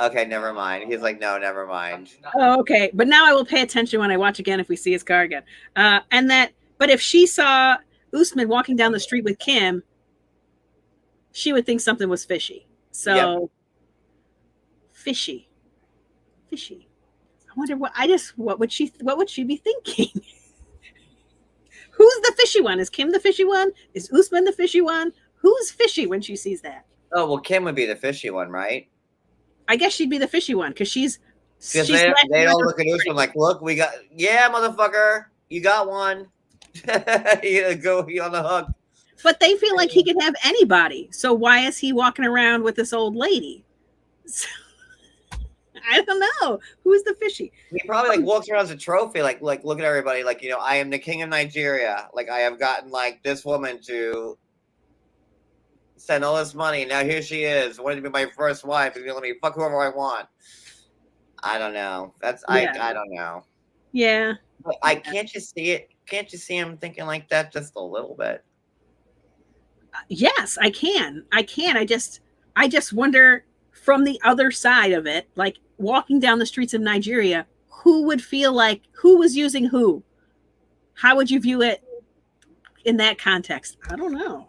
Okay, never mind. He's like, no, never mind. Oh, okay. But now I will pay attention when I watch again if we see his car again. But if she saw Usman walking down the street with Kim, she would think something was fishy. So, yep. Fishy. I wonder what would she be thinking? Who's the fishy one? Is Kim the fishy one? Is Usman the fishy one? Who's fishy when she sees that? Oh, well, Kim would be the fishy one, right? I guess she'd be the fishy one because they don't look at Usman like, look, motherfucker, you got one. You on the hook. But they feel like he can have anybody. So why is he walking around with this old lady? So, I don't know. Who's the fishy? He probably walks around as a trophy, like look at everybody, I am the king of Nigeria. I have gotten this woman to send all this money. Now here she is, wanting to be my first wife, and let me fuck whoever I want. I don't know. I don't know. Yeah. But can't you see it? Can't you see him thinking like that just a little bit? Yes, I can. I just wonder from the other side of it, walking down the streets of Nigeria, who would feel like who was using who? How would you view it in that context? I don't know.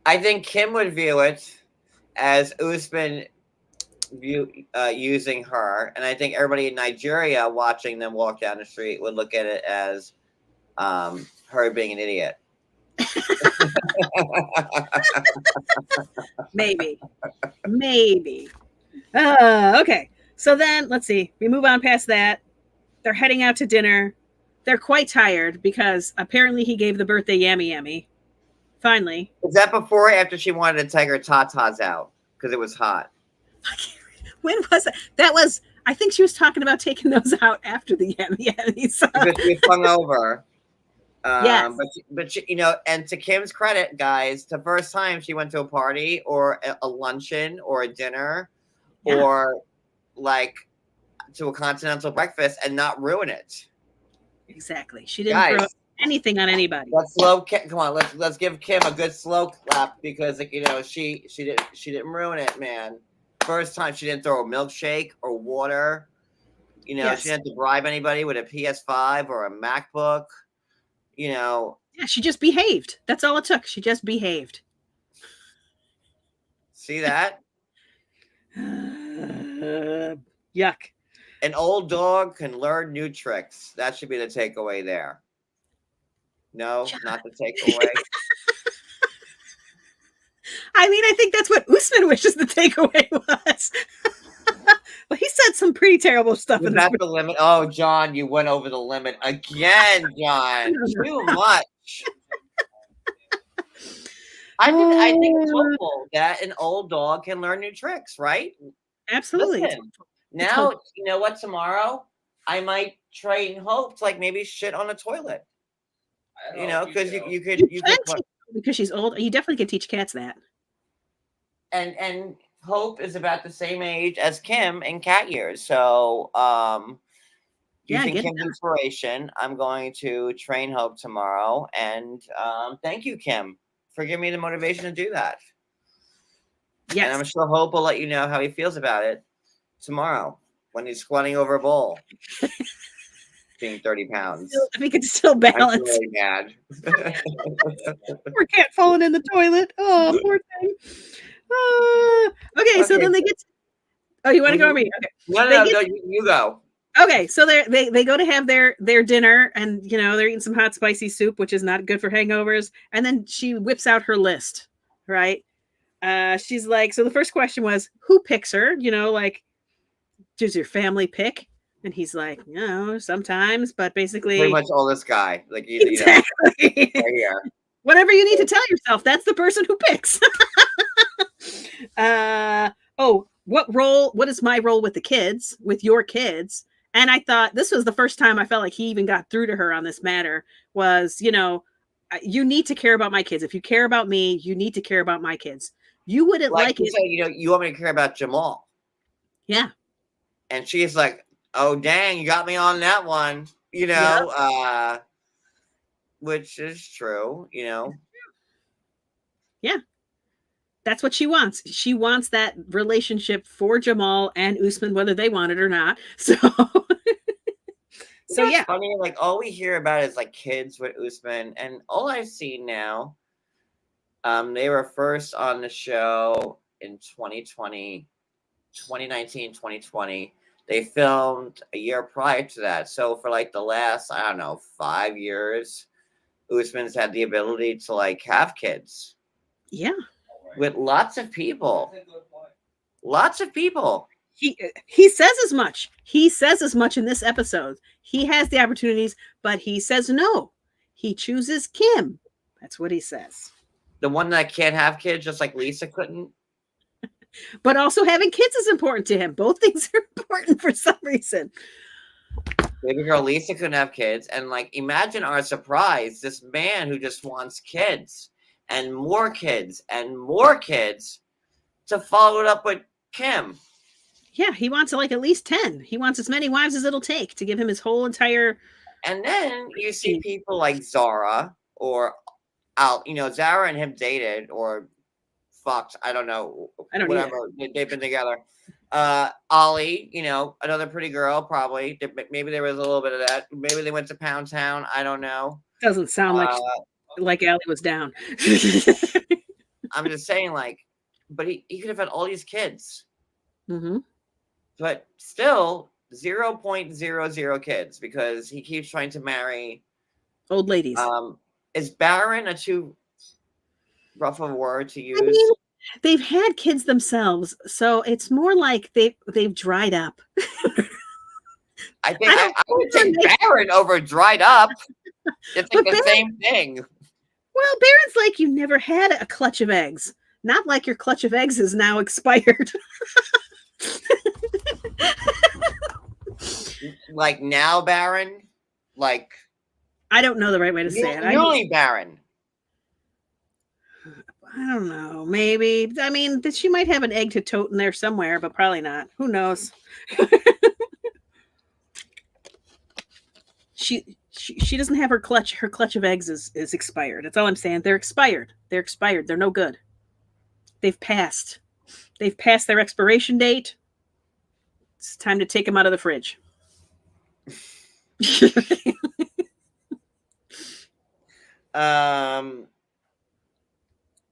I think Kim would view it as Usman using her, and I think everybody in Nigeria watching them walk down the street would look at it as her being an idiot. Maybe. Okay. So then let's see. We move on past that. They're heading out to dinner. They're quite tired because apparently he gave the birthday yammy yammy. Finally. Is that before or after she wanted to take her tatas out because it was hot? When was that? That was, I think she was talking about taking those out after the yammy yammy. So. Because she was hungover. Yes. But she, and to Kim's credit, guys, the first time she went to a party or a luncheon or a dinner or like to a continental breakfast and not ruin it. Exactly. She didn't throw anything on anybody. Let's come on. Let's give Kim a good slow clap because she didn't ruin it, man. First time she didn't throw a milkshake or water. She didn't have to bribe anybody with a PS5 or a MacBook. Yeah, she just behaved. That's all it took. She just behaved. See that? Yuck. An old dog can learn new tricks. That should be the takeaway there. No, not the takeaway. I mean, I think that's what Usman wishes the takeaway was. Well, he said some pretty terrible stuff. Was that the limit? Oh, John, you went over the limit again, John. Too much. I think it's hopeful that an old dog can learn new tricks, right? Absolutely. Listen, now, you know what? Tomorrow, I might train Hope to maybe shit on a toilet. Because you could because she's old. You definitely could teach cats that. And Hope is about the same age as Kim in cat years. So, using Kim's inspiration, I'm going to train Hope tomorrow. And thank you, Kim, for giving me the motivation to do that. Yes. And I'm sure Hope will let you know how he feels about it tomorrow when he's squatting over a bowl. Being 30 pounds. If he could still balance. I'm really mad. Poor cat falling in the toilet. Oh, poor thing. Okay, so then they get you want to go or me? Okay. No, you go. Okay, so they go to have their dinner, and they're eating some hot spicy soup, which is not good for hangovers. And then she whips out her list, right? She's like, so the first question was, who picks her? Does your family pick? And he's like, sometimes, but basically pretty much all this guy. Exactly. Right here. Whatever you need to tell yourself, that's the person who picks. What is my role with the kids, with your kids? And I thought this was the first time I felt like he even got through to her on this matter was, you need to care about my kids. If you care about me, you need to care about my kids. You wouldn't like it. Say, you want me to care about Jamal. Yeah. And she's like, oh, dang, you got me on that one, which is true, Yeah. That's what she wants. She wants that relationship for Jamal and Usman, whether they want it or not. So, yeah. Funny, all we hear about is kids with Usman, and all I've seen now, they were first on the show in 2019, 2020. They filmed a year prior to that. So for the last, 5 years, Usman's had the ability to have kids. Yeah. With lots of people. Lots of people. He says as much. He says as much in this episode. He has the opportunities, but he says no. He chooses Kim. That's what he says. The one that can't have kids, just like Lisa couldn't. But also having kids is important to him. Both things are important for some reason. Baby girl Lisa couldn't have kids. And imagine our surprise. This man who just wants kids and more kids and more kids to follow it up with Kim. Yeah, he wants at least 10. He wants as many wives as it'll take to give him his whole entire. And then you see people like Zara or Zara and him dated or fucked. I don't know. Whatever. They've been together. Ollie, another pretty girl, probably. Maybe there was a little bit of that. Maybe they went to Pound Town. I don't know. Doesn't sound like Allie was down. I'm just saying, like, but he could have had all these kids. Mm-hmm. But still 0.00 kids because he keeps trying to marry old ladies. Is barren a too rough of a word to use? I mean, they've had kids themselves, so it's more like they've dried up. I think I would take barren over dried up. It's like the same thing. Well, barren's like you never had a clutch of eggs. Not like your clutch of eggs is now expired. Like now barren? Like I don't know the right way to say it. Newly barren. I don't know. Maybe. I mean, she might have an egg to tote in there somewhere, but probably not. Who knows? She doesn't have her clutch. Her clutch of eggs is expired. That's all I'm saying. They're expired. They're expired. They're no good. They've passed. They've passed their expiration date. It's time to take them out of the fridge.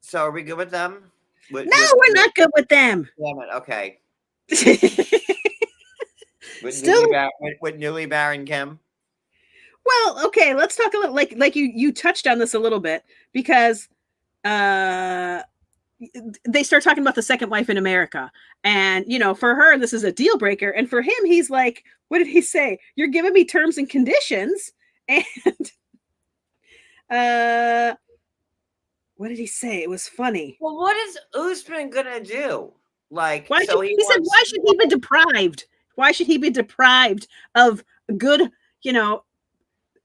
So are we good with them? We're not good with them. Damn it. Okay. Still with newly barren Kim. Well, okay, let's talk a little like you touched on this a little bit because they start talking about the second wife in America. And, for her, this is a deal breaker. And for him, he's like, what did he say? You're giving me terms and conditions. And what did he say? It was funny. Well, what is Usman gonna do? Like, he said, why should he be deprived? Why should he be deprived of good,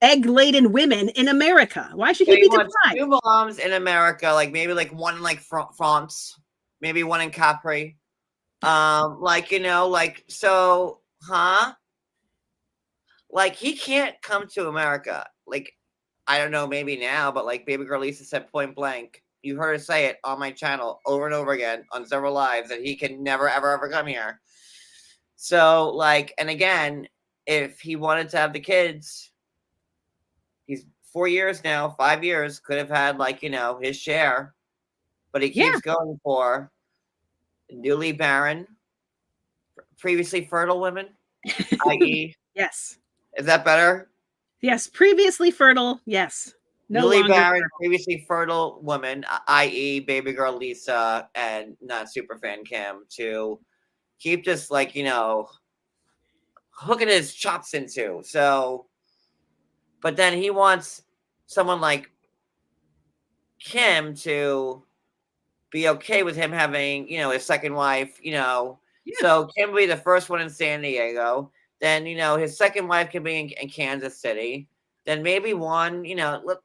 egg-laden women in America? Why should he be deprived? 2 moms in America, like maybe like one in like France, maybe one in Capri. Like he can't come to America. Like, I don't know, maybe now, but like baby girl Lisa said point blank, you heard her say it on my channel over and over again on several lives that he can never, ever come here. So like, and again, if he wanted to have the kids, he's 4 years now, 5 years, could have had like, his share, but he keeps going for newly barren, previously fertile women, i.e. Yes. Is that better? Yes. Previously fertile. Yes. Newly barren, previously fertile woman, i.e. baby girl Lisa and not super fan Kim, to keep just like, hooking his chops into. So, but then he wants someone like Kim to be okay with him having, his second wife, So Kim will be the first one in San Diego. Then, his second wife can be in Kansas City. Then maybe one,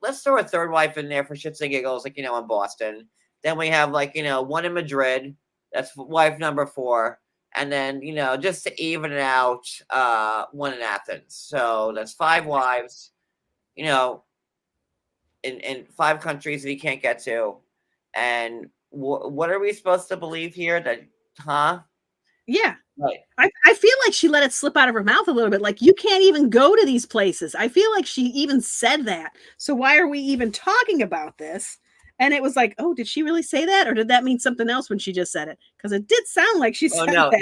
let's throw a third wife in there for shits and giggles, like, in Boston. Then we have like, one in Madrid. That's wife number 4. And then, just to even it out, one in Athens. So that's 5 wives, in 5 countries that he can't get to. And what are we supposed to believe here? Yeah. Right. I feel like she let it slip out of her mouth a little bit. Like, you can't even go to these places. I feel like she even said that. So why are we even talking about this? And it was like, oh, did she really say that? Or did that mean something else when she just said it? Because it did sound like she said that.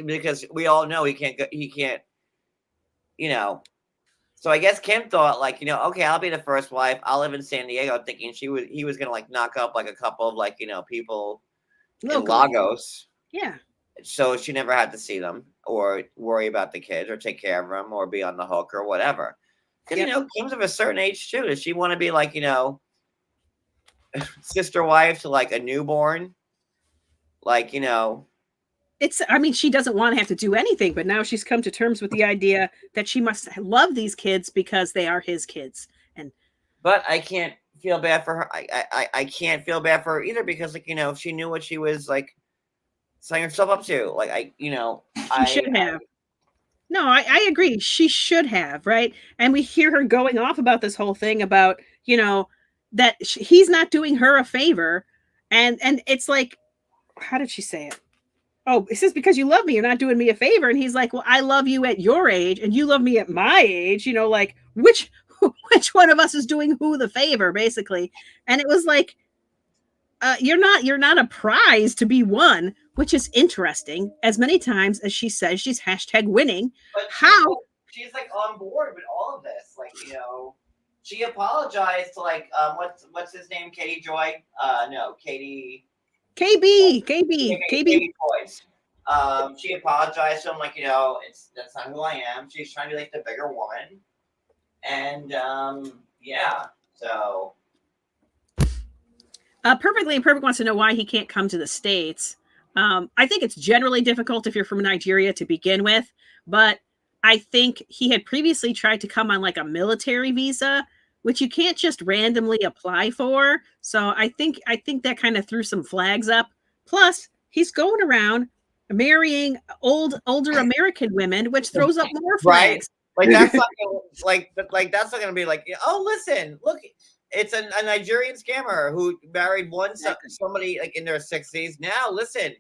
Because we all know he can't, So I guess Kim thought like, okay, I'll be the first wife. I'll live in San Diego, thinking he was going to like knock up like a couple of like, people in Lagos. Yeah. So she never had to see them or worry about the kids or take care of them or be on the hook or whatever. Because, Kim's of a certain age too. Does she want to be like, sister wife to like a newborn? Like, she doesn't want to have to do anything, but now she's come to terms with the idea that she must love these kids because they are his kids. But I can't feel bad for her. I can't feel bad for her either because, like, if she knew what she was like signing herself up to, like, she should have. No, I agree. She should have, right? And we hear her going off about this whole thing about, that he's not doing her a favor. And it's like, how did she say it? Oh, it says, because you love me, you're not doing me a favor. And he's like, well, I love you at your age and you love me at my age. Like, which which one of us is doing who the favor, basically. And it was like, you're not a prize to be won, which is interesting. As many times as she says she's hashtag winning, But how she's like on board with all of this. Like, you know, she apologized to like what's his name? Katie Joy? No, Katie Katie Boys. She apologized to him, like, you know, that's not who I am. She's trying to be like the bigger woman. And yeah, so Perfect wants to know why he can't come to the States. I think it's generally difficult if you're from Nigeria to begin with, but I think he had previously tried to come on like a military visa, which you can't just randomly apply for. So I think that kind of threw some flags up. Plus, he's going around marrying older American women, which throws up more flags. Right? Like that's not gonna, that's not gonna be like, oh, listen, look, it's a Nigerian scammer who married somebody like in their 60s. Now, listen,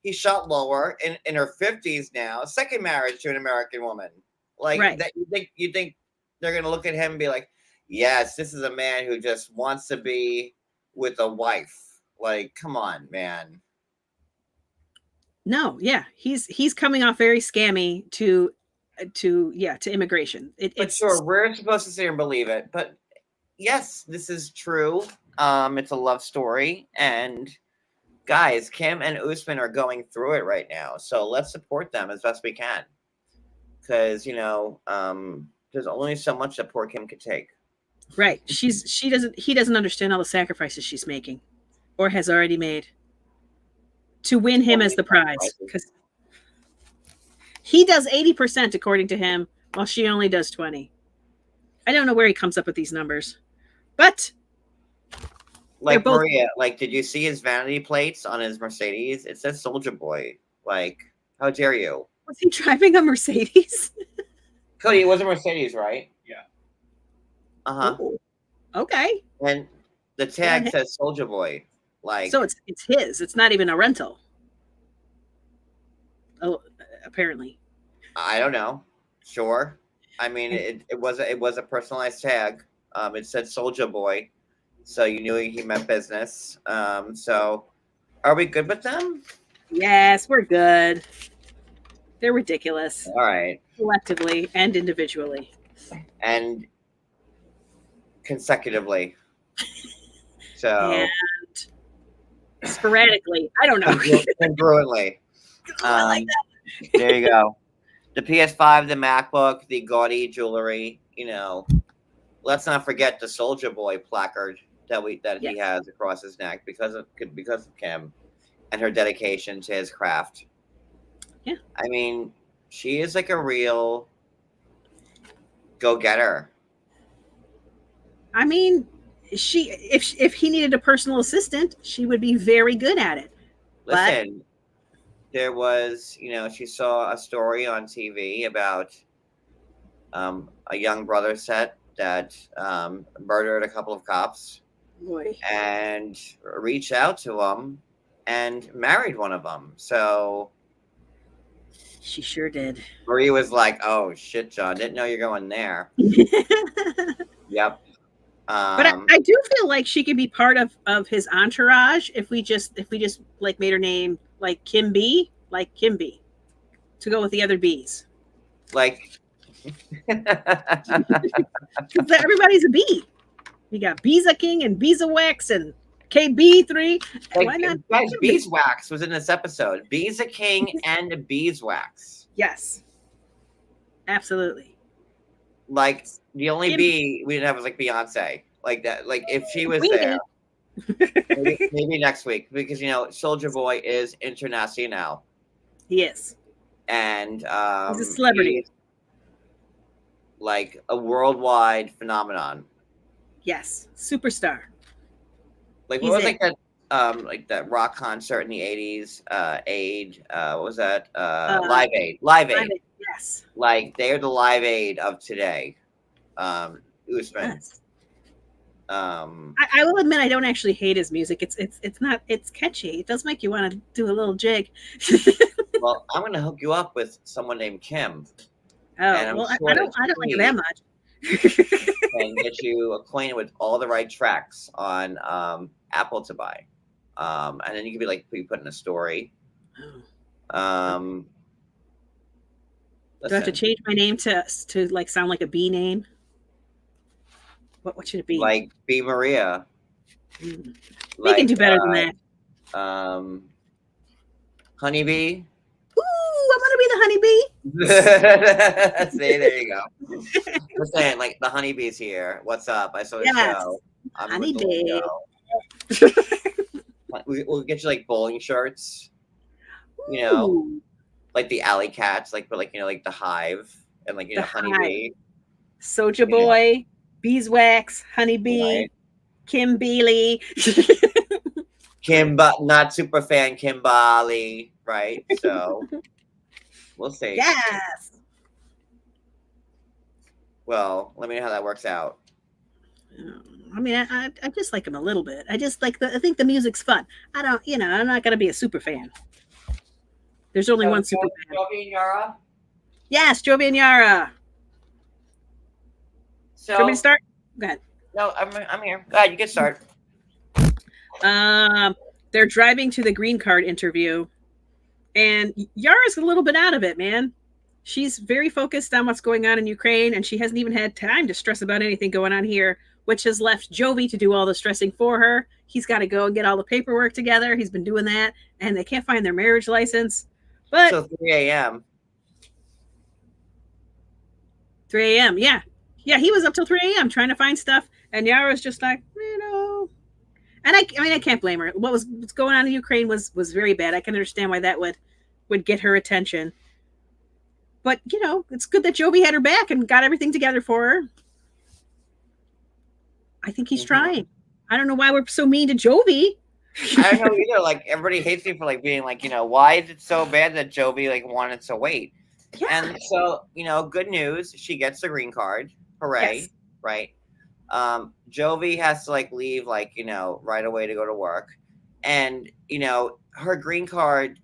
he shot lower in her 50s now. Second marriage to an American woman. Like that, you think they're gonna look at him and be like, yes, this is a man who just wants to be with a wife. Like, come on, man. No, yeah, he's coming off very scammy to immigration. It's sure we're supposed to sit and believe it, but yes, this is true. It's a love story, and guys, Kim and Usman are going through it right now, so let's support them as best we can. Because, you know, there's only so much that poor Kim could take. Right. He doesn't understand all the sacrifices she's making or has already made to win him as the prize. Because he does 80% according to him, while she only does 20. I don't know where he comes up with these numbers. But like Maria, like, did you see his vanity plates on his Mercedes? It says Soldier Boy. Like, how dare you? Was he driving a Mercedes? Cody, it was a Mercedes, right? Yeah. Uh-huh. Ooh, okay. And the tag says Soldier Boy. Like, so it's his. It's not even a rental. Oh, apparently. I don't know. Sure. I mean, it was a personalized tag. It said Soldier Boy, so you knew he meant business. So are we good with them? Yes, we're good. They're ridiculous. All right. Collectively and individually. And consecutively. So and sporadically. I don't know. Congruently. I like that. There you go. The PS5, the MacBook, the gaudy jewelry, you know. Let's not forget the Soldier Boy placard that he has across his neck because of Kim and her dedication to his craft. Yeah. I mean, she is like a real go-getter. I mean, if he needed a personal assistant, she would be very good at it. Listen, there was, you know, she saw a story on TV about a young brother set that murdered a couple of cops. Boy. And reached out to him and married one of them. So she sure did. Marie was like, "Oh shit, John, didn't know you're going there." Yep. But I do feel like she could be part of his entourage if we just like made her name like Kim B, to go with the other B's. Like, everybody's a B. You got Beeswax King and Beeswax and KB3. Like, why not? Guys, Beeswax was in this episode. Beeswax King and Beeswax. Yes. Absolutely. Like, the only B we didn't have was like Beyonce. Like that. Like, if she was there. maybe next week. Because, you know, Soldier Boy is international. He is. And he's a celebrity. He's like a worldwide phenomenon. Yes. Superstar. Like, what was like that rock concert in the 80s? Aid. What was that? Live Aid. Live Aid. Yes. Like, they're the Live Aid of today. Usman. Yes. I will admit I don't actually hate his music. It's catchy. It does make you want to do a little jig. Well, I'm gonna hook you up with someone named Kim. Oh, well, I don't like it that much. and get you acquainted with all the right tracks on Apple to buy. And then you can be like, put in a story. Do I have to Listen, change my name to like sound like a bee name? What should it be? like Be Maria. We can do better than that. Honeybee. Ooh, I want to be the honeybee. See, there you go. I'm saying, like, the honeybees here. What's up? I saw the Yes. show. I'm Honeybee. We'll get you like bowling shirts. You know, Ooh, like the alley cats, like but like like the hive and like The honeybee. Soja Boy, Beeswax, Honeybee, Right. Kim Bealey. Not super fan Kimbali, right? So we'll see. Yes. Well, let me know how that works out. I mean, I just like him a little bit. I just like I think the music's fun. I don't, I'm not gonna be a super fan. There's only one super fan. Jovi and Yara. Yes, Jovi and Yara. So Do you want me to start? Go ahead. no, I'm here. Go ahead, you can start. They're driving to the green card interview, and Yara's a little bit out of it, man. She's very focused on what's going on in Ukraine, and she hasn't even had time to stress about anything going on here, which has left Jovi to do all the stressing for her. He's got to go and get all the paperwork together. He's been doing that, and they can't find their marriage license. But So 3 a.m. 3 a.m. Yeah, he was up till 3 a.m. trying to find stuff, and Yara's just like, And I mean, I can't blame her. What's going on in Ukraine was very bad. I can understand why that would get her attention. But it's good that Jovi had her back and got everything together for her. I think he's trying. I don't know why we're so mean to Jovi. I don't know either. Like everybody hates me for like being like, why is it so bad that Jovi like wanted to wait? Yeah. And so, good news, she gets the green card. Hooray. Yes. Right. Jovi has to like leave like, right away to go to work. And, her green card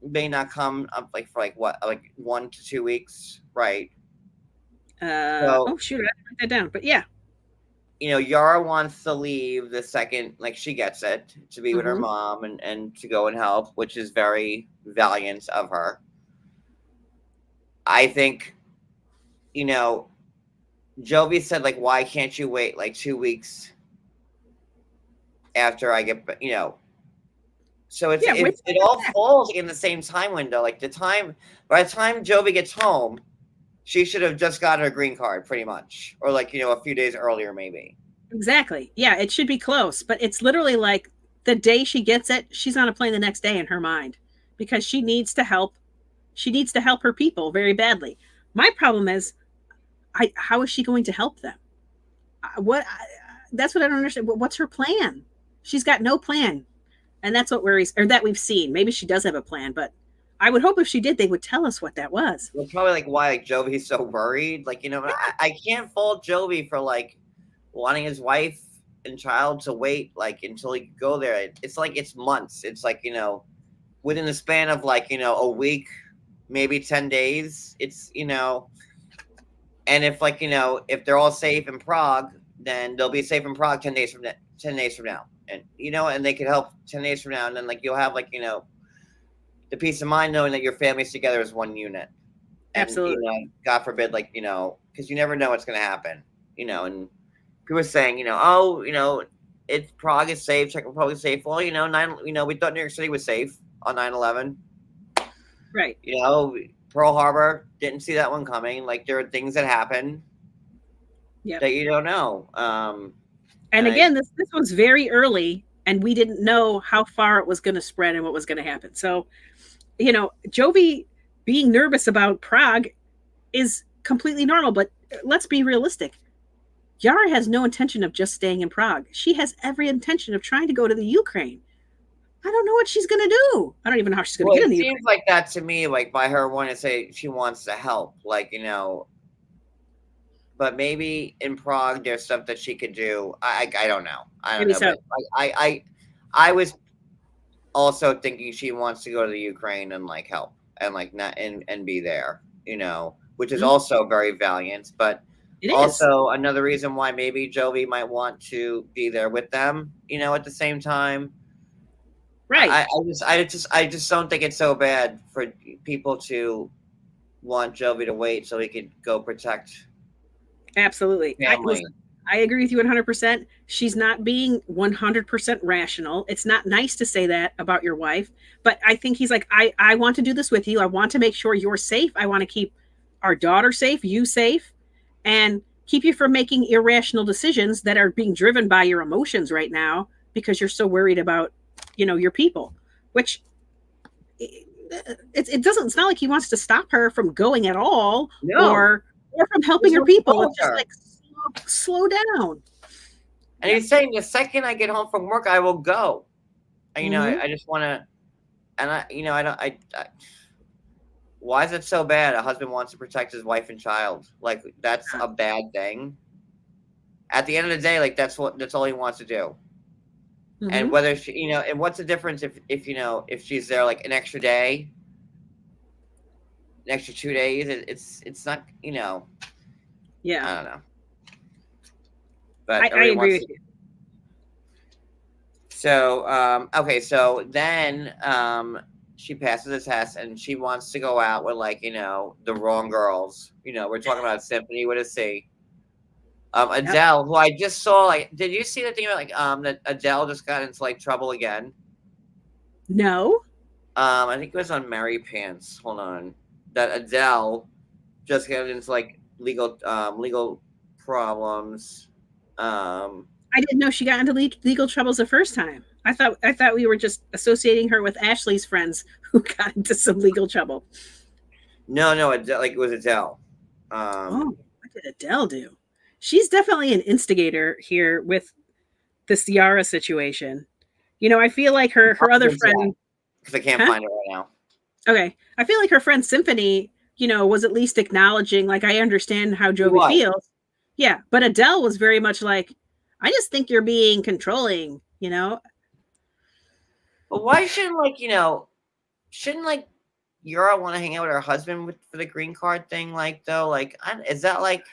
may not come up like for like what, like 1 to 2 weeks, right? Oh shoot, I didn't write that down. But yeah. Yara wants to leave the second, like she gets it, to be with her mom and to go and help, which is very valiant of her. I think, Jovi said, like, why can't you wait like 2 weeks after I get, so it all falls in the same time window. Like by the time Jovi gets home, she should have just got her green card pretty much. Or like, a few days earlier, maybe. Exactly. Yeah, it should be close, but it's literally like the day she gets it, she's on a plane the next day in her mind because she needs to help. She needs to help her people very badly. My problem is, how is she going to help them? That's what I don't understand. What's her plan? She's got no plan. And that's what worries, or that we've seen. Maybe she does have a plan, but I would hope if she did, they would tell us what that was. Well, probably like why like Jovi's so worried. Like, I can't fault Jovi for like wanting his wife and child to wait like until he could go there. It's like it's months. It's like, within the span of like, a week, maybe 10 days. It's, and if like, if they're all safe in Prague, then they'll be safe in Prague 10 days from now. And, and they could help 10 days from now. And then like, you'll have like, the peace of mind knowing that your family's together as one unit. And, Absolutely. God forbid, like, because you never know what's going to happen, and people are saying, it's Prague is safe, Czech Republic is safe. Well, we thought New York City was safe on 9/11. Right. Pearl Harbor, didn't see that one coming. Like, there are things that happen that you don't know. And again, this was very early, and we didn't know how far it was going to spread and what was going to happen. So, Jovi being nervous about Prague is completely normal, but let's be realistic. Yara has no intention of just staying in Prague. She has every intention of trying to go to the Ukraine. I don't know what she's going to do. I don't even know how she's going to get in the Ukraine. It seems like that to me, like by her wanting to say she wants to help, like, but maybe in Prague there's stuff that she could do. I don't know. I don't know. So. But I was also thinking she wants to go to the Ukraine and like help and like not and be there, which is also very valiant. But It is. Also, another reason why maybe Jovi might want to be there with them, at the same time. Right. I just don't think it's so bad for people to want Jovi to wait so he could go protect Absolutely. family. I agree with you 100%. She's not being 100% rational. It's not nice to say that about your wife, but I think he's like, I want to do this with you. I want to make sure you're safe. I want to keep our daughter safe, you safe, and keep you from making irrational decisions that are being driven by your emotions right now because you're so worried about, your people, which it doesn't, it's not like he wants to stop her from going at all No. or from helping her people. It's just like, slow down. And he's saying the second I get home from work, I will go. And, I just want to, and why is it so bad? A husband wants to protect his wife and child. Like, that's a bad thing. At the end of the day, like, that's all he wants to do. And whether she, and what's the difference if she's there like an extra day, an extra 2 days? It's not, Yeah. I don't know. But I agree with you. So, okay, so then she passes the test and she wants to go out with like, the wrong girls. We're talking about Symphony with a C. Adele, who I just saw, like, did you see the thing about like that Adele just got into like trouble again? No. I think it was on Mary Pants. Hold on. That Adele just got into like legal problems. I didn't know she got into legal troubles the first time. I thought we were just associating her with Ashley's friends who got into some legal trouble. No, Adele, like it was Adele. What did Adele do? She's definitely an instigator here with this Yara situation. I feel like her other friend, because I can't find it right now. Okay, I feel like her friend Symphony, was at least acknowledging, like, I understand how Jovi feels. Yeah, but Adele was very much like, I just think you're being controlling, But why shouldn't Yara want to hang out with her husband for the green card thing? Like, though, like, is that like?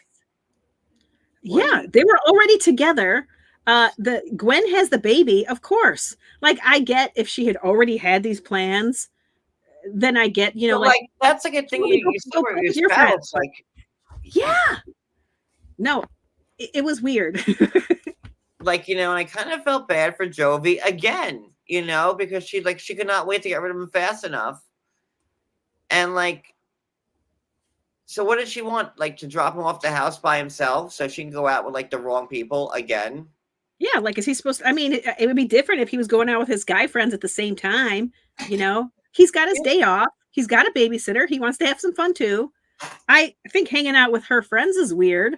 Yeah, they were already together. The Gwen has the baby, of course. Like, I get if she had already had these plans, then I get, like that's like a thing you with your spouse, like. Yeah. No, it was weird. Like, and I kind of felt bad for Jovi again, because she could not wait to get rid of him fast enough. And like, so what did she want? Like, to drop him off the house by himself so she can go out with like the wrong people again? Yeah, like, is he supposed to? I mean, it would be different if he was going out with his guy friends at the same time. He's got his day off. He's got a babysitter. He wants to have some fun too. I think hanging out with her friends is weird.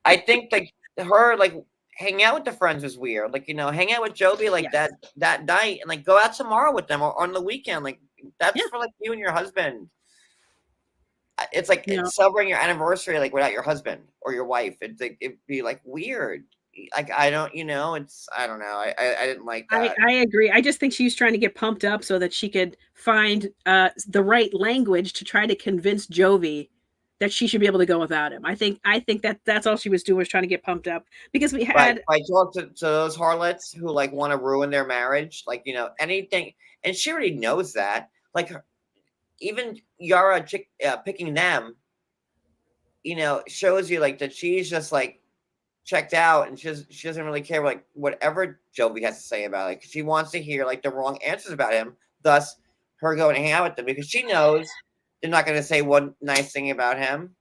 I think like her like hang out with the friends is weird. Like, hang out with Jovi like that night and like go out tomorrow with them or on the weekend. Like, that's for like you and your husband. It's like it's celebrating your anniversary like without your husband or your wife. It'd be like weird. Like, I don't, I don't know. I didn't like that. I agree. I just think she was trying to get pumped up so that she could find the right language to try to convince Jovi that she should be able to go without him. I think that's all she was doing, was trying to get pumped up, because we had. I talked to those harlots who like want to ruin their marriage, like, anything, and she already knows that. Like, even Yara picking them, shows you like that she's just like checked out, and she doesn't really care like whatever Jovi has to say about it, because she wants to hear like the wrong answers about him, thus her going to hang out with them, because she knows they're not going to say one nice thing about him.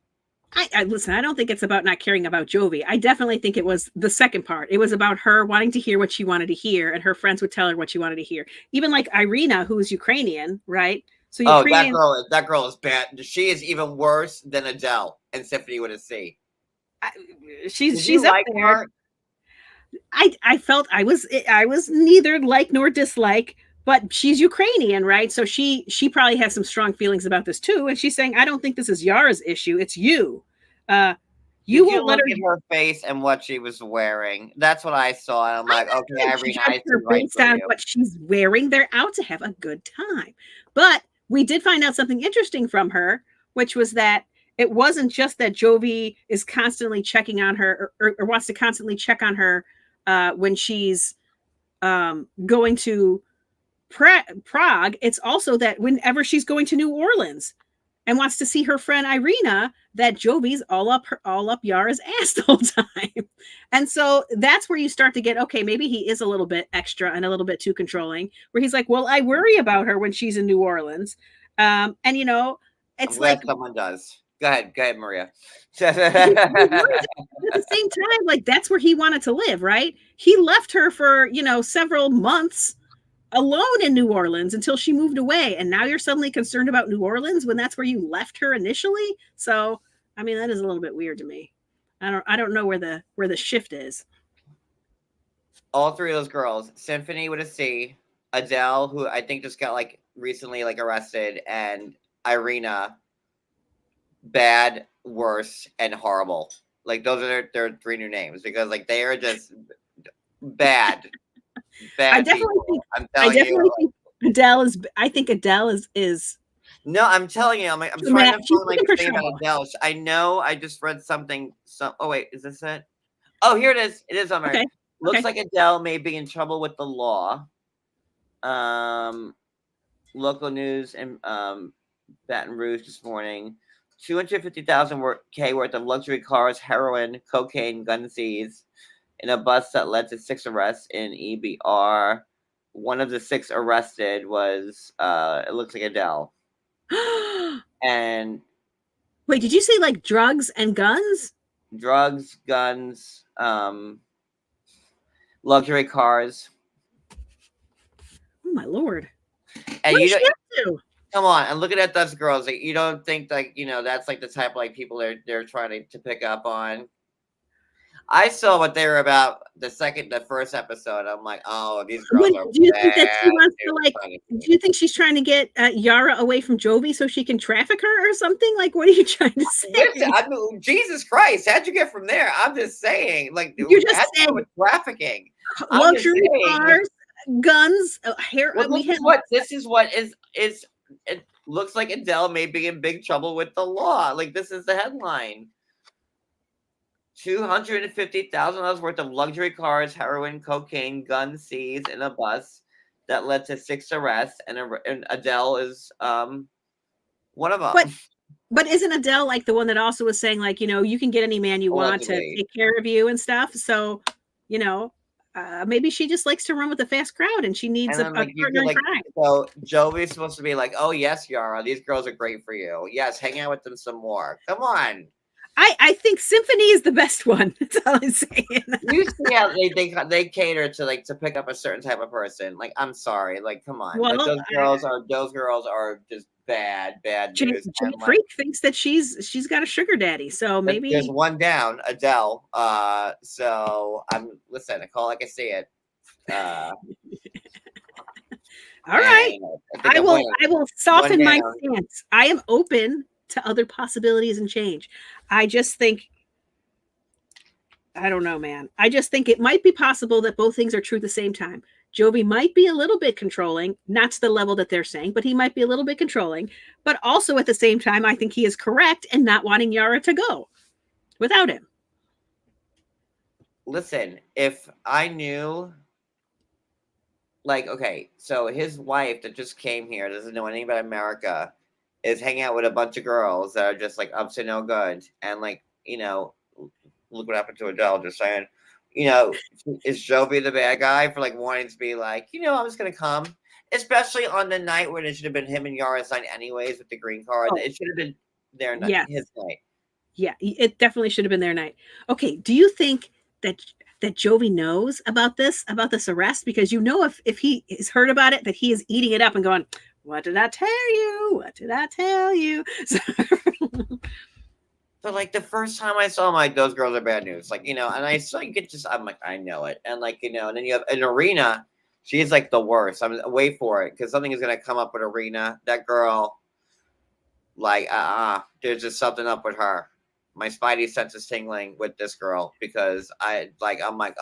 I listen, I don't think it's about not caring about Jovi. I definitely think it was the second part. It was about her wanting to hear what she wanted to hear, and her friends would tell her what she wanted to hear. Even like Irina, who is Ukrainian, right? So Ukrainian, that girl is bad. She is even worse than Adele and Symphony with a C. She's up there. Her? I felt I was neither like nor dislike, but she's Ukrainian, right? So she probably has some strong feelings about this too, and she's saying, I don't think this is Yara's issue, it's you. You won't let her look at her face and what she was wearing. That's what I saw, and I'm like, okay, Irina, I see based on what she's wearing. They're out to have a good time. But we did find out something interesting from her, which was that it wasn't just that Jovi is constantly checking on her or wants to constantly check on her when she's going to Prague. It's also that whenever she's going to New Orleans and wants to see her friend Irina, that Jovi's all up Yara's ass the whole time. And so that's where you start to get, okay, maybe he is a little bit extra and a little bit too controlling, where he's like, well, I worry about her when she's in New Orleans. And you know, it's I'm glad like someone does. Go ahead, Maria. at the same time, like that's where he wanted to live, right? He left her for, you know, several months alone in New Orleans until she moved away, and now you're suddenly concerned about New Orleans when that's where you left her initially. So I mean, that is a little bit weird to me. I don't know where the shift is. All three of those girls, Symphony with a C, Adele, who I think just got like recently like arrested, and Irina, bad, worse, and horrible. Like those are their three new names because like they are just bad. I definitely think Adele is. I think Adele is. No, I'm telling you, I'm trying to find like a thing about Adele. I know I just read something. Oh wait, is this it? Oh, here it is. It is on my. Okay. Looks like Adele may be in trouble with the law. Local news in Baton Rouge this morning. 250,000 K worth of luxury cars, heroin, cocaine, gun seized in a bus that led to 6 arrests in EBR. One of the 6 arrested was it looks like Adele. And wait, did you say like drugs and guns? Drugs, guns, luxury cars. Oh my lord! And what you did she do? Come on, and looking at those girls, like, you don't think like, you know, that's like the type of like people they're trying to pick up on. I saw what they were about the first episode. I'm like, oh, these girls are. Do you think that she wants to like? Do you think she's trying to get Yara away from Jovi so she can traffic her or something? Like, what are you trying to say? Listen, I mean, Jesus Christ, how'd you get from there? I'm just saying, like, you just said with trafficking, luxury cars, guns, hair. Well, this is what is. It looks like Adele may be in big trouble with the law. Like, this is the headline. $250,000 worth of luxury cars, heroin, cocaine, guns seized in a bus that led to 6 arrests, and Adele is one of them. But isn't Adele like the one that also was saying, like, you know, you can get any man you want to take care of you and stuff? So, you know, maybe she just likes to run with a fast crowd and she needs a partner in crime. So Jovi's supposed to be like, oh, yes, Yara, these girls are great for you. Yes, hang out with them some more. Come on. I think Symphony is the best one. That's all I'm saying. You see how they cater to like to pick up a certain type of person. Like, I'm sorry, like, come on. Well, like, those girls are just bad news. Jane Freak thinks that she's got a sugar daddy, so maybe there's one down, Adele. So listen, I call like I see it. All right, I will soften my stance. I am open to other possibilities and change. I just think, I don't know, man. I just think it might be possible that both things are true at the same time. Jovi might be a little bit controlling, not to the level that they're saying, but he might be a little bit controlling. But also at the same time, I think he is correct in not wanting Yara to go without him. Listen, if I knew, like, okay, so his wife that just came here doesn't know anything about America, is hanging out with a bunch of girls that are just like up to no good, and like, you know, look what happened to Adele. Just saying, you know, is Jovi the bad guy for like wanting to be like, you know, I'm just gonna come, especially on the night when it should have been him and Yara signed anyways with the green card. It should have been their night, his night. Yeah, it definitely should have been their night. Okay, do you think that Jovi knows about this arrest? Because you know, if he has heard about it, that he is eating it up and going, what did I tell you? What did I tell you? So like the first time I saw him, like, those girls are bad news. Like, you know, and I saw you get just, I'm like, I know it. And like, you know, and then you have an Arena. She's like the worst. I'm wait for it because something is gonna come up with Arena. That girl, like, there's just something up with her. My spidey sense is tingling with this girl because I'm like,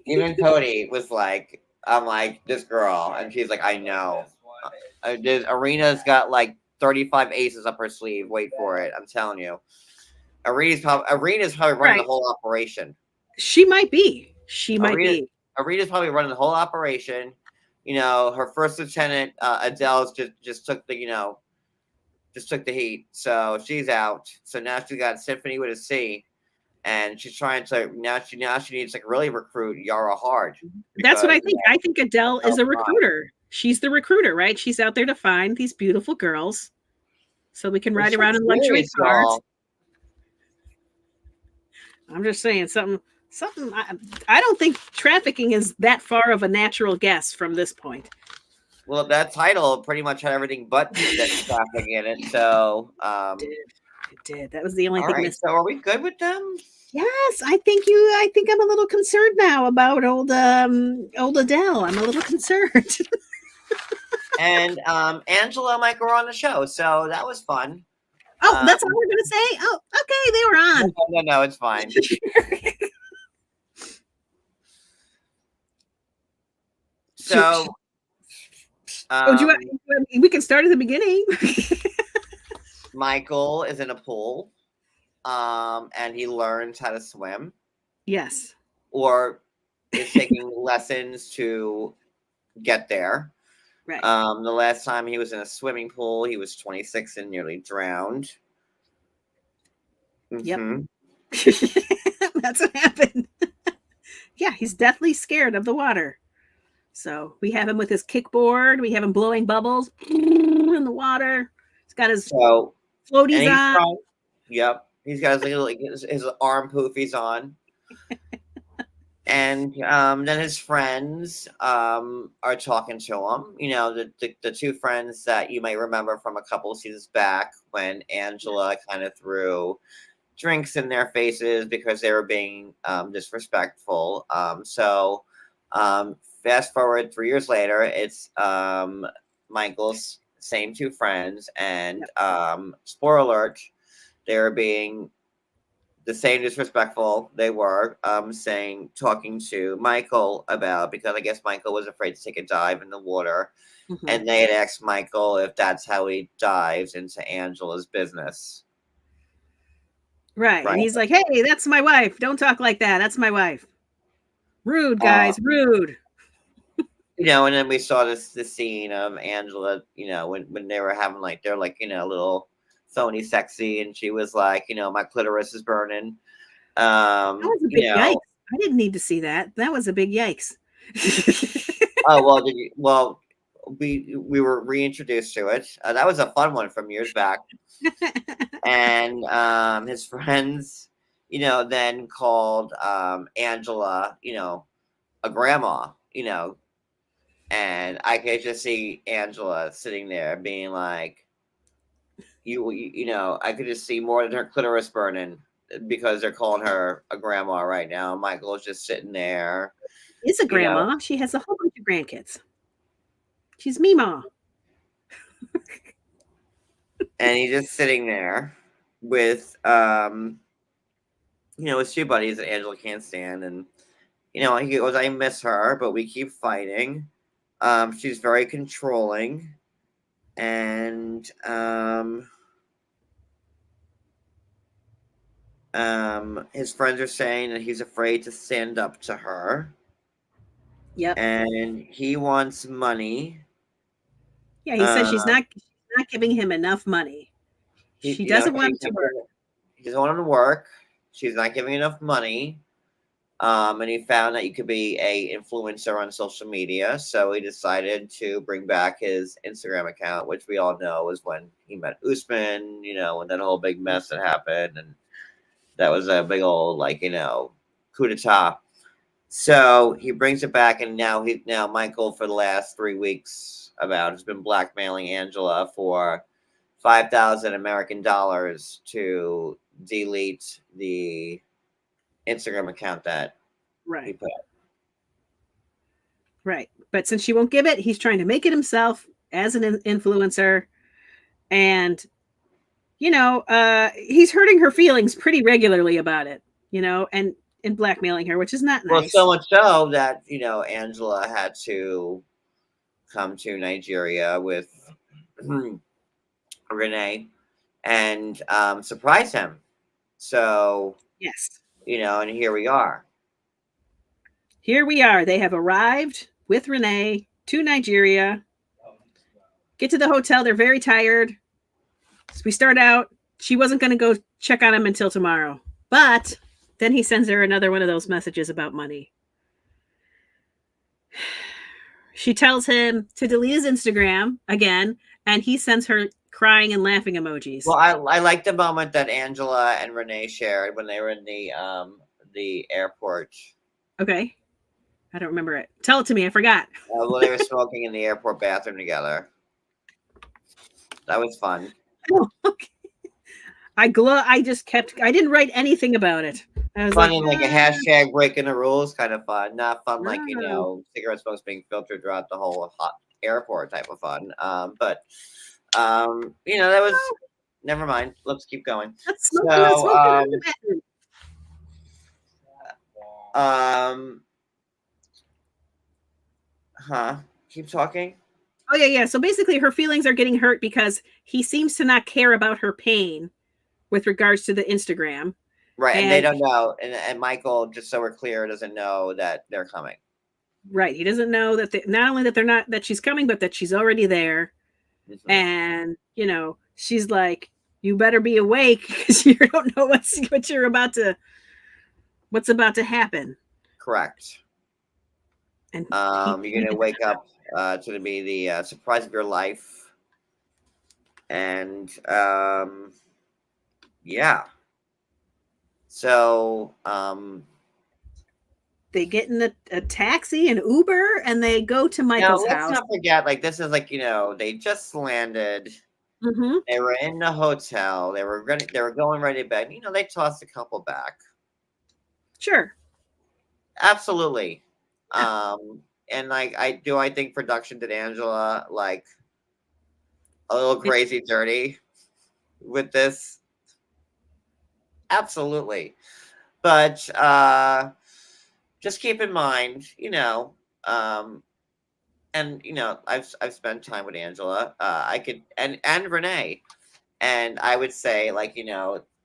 Even Cody was like, I'm like, this girl, and she's like, I know. Arena's got like 35 aces up her sleeve. Wait for it. I'm telling you. Arena's probably running the whole operation. She might be. She might be. Arena's probably running the whole operation. You know, her first lieutenant, Adele's just took the, just took the heat. So she's out. So now she's got Symphony with a C. And she's trying to now she needs to really recruit Yara hard. That's what I think. I think Adele is a recruiter. She's the recruiter, right? She's out there to find these beautiful girls so we can ride around in luxury cars. I'm just saying something. I don't think trafficking is that far of a natural guess from this point. Well, that title pretty much had everything but that trafficking in it. So it did. That was the only thing. Right, so are we good with them? Yes, I think I'm a little concerned now about old Adele. I'm a little concerned. And Angela and Mike were on the show, so that was fun. Oh, that's all we're gonna say? Oh, okay, they were on. No, it's fine. So we can start at the beginning. Michael is in a pool, and he learns how to swim. Yes. Or is taking lessons to get there. Right. The last time he was in a swimming pool, he was 26 and nearly drowned. Yep. That's what happened. Yeah, he's deathly scared of the water. So we have him with his kickboard. We have him blowing bubbles in the water. He's got his floaties on. Yep. He's got his arm poofies on. And then his friends are talking to him. You know, the two friends that you may remember from a couple of seasons back when Angela kind of threw drinks in their faces because they were being disrespectful. Fast forward 3 years later, it's Michael's same two friends. And spoiler alert, they're being the same disrespectful they were, talking to Michael about, because I guess Michael was afraid to take a dive in the water. Mm-hmm. And they had asked Michael if that's how he dives into Angela's business. Right. And he's like, hey, that's my wife. Don't talk like that. That's my wife. Rude, guys. Rude. You know, and then we saw this scene of Angela, you know, when they were having they're a little phony sexy, and she was like, you know, my clitoris is burning. That was a big yikes. I didn't need to see that. That was a big yikes. Well, we were reintroduced to it. That was a fun one from years back. And his friends, you know, then called Angela, you know, a grandma, you know, and I could just see Angela sitting there being like, you know, I could just see more than her clitoris burning because they're calling her a grandma right now. Michael's just sitting there. It's a grandma. You know. She has a whole bunch of grandkids. She's Mima. And he's just sitting there with, you know, his two buddies that Angela can't stand. And, you know, he goes, I miss her, but we keep fighting. She's very controlling. And his friends are saying that he's afraid to stand up to her. Yep. And he wants money. Yeah, he says she's not giving him enough money. She doesn't want to work. He doesn't want him to work. She's not giving enough money. And he found that you could be a influencer on social media. So he decided to bring back his Instagram account, which we all know was when he met Usman, you know, and that whole big mess that happened. And that was a big old, you know, coup d'etat. So he brings it back, and now Michael, for the last 3 weeks, has been blackmailing Angela for $5,000 American dollars to delete the Instagram account that he put up. Right. But since she won't give it, he's trying to make it himself as an influencer. And, you know, he's hurting her feelings pretty regularly about it, you know, and blackmailing her, which is not nice. Well, so much so that, you know, Angela had to come to Nigeria with Renee and surprise him. So, Yes. and here we are. Here we are. They have arrived with Renee to Nigeria. Get to the hotel. They're very tired. So we start out. She wasn't going to go check on him until tomorrow. But then he sends her another one of those messages about money. She tells him to delete his Instagram again, and he sends her crying and laughing emojis. Well, I like the moment that Angela and Renee shared when they were in the airport. Okay. I don't remember it. Tell it to me. I forgot. Well, they were smoking in the airport bathroom together. That was fun. Oh, okay. I didn't write anything about it. I was Funny, like a "Ah." hashtag breaking the rules, kind of fun. Not fun like, No. cigarette smokes being filtered throughout the whole hot airport type of fun. But that was, never mind. Let's keep going. Let's smoke in the bathroom. Keep talking. Oh yeah. So basically her feelings are getting hurt because he seems to not care about her pain with regards to the Instagram. Right, and they don't know. And Michael, just so we're clear, doesn't know that they're coming. Right. He doesn't know that not only that she's coming, but that she's already there. Mhm. And, she's like, you better be awake because you don't know what's about to happen. Correct. And you're gonna wake up to be the surprise of your life, and yeah. So they get in a taxi, an Uber, and they go to Michael's house. Let's not forget, like, this is like, they just landed. Mm-hmm. They were in the hotel. They were going ready to bed. They tossed a couple back. Sure. Absolutely. And like I think production did Angela like a little crazy dirty with this. Absolutely. But just keep in mind, and I've spent time with Angela. I could and Renee, and I would say, like,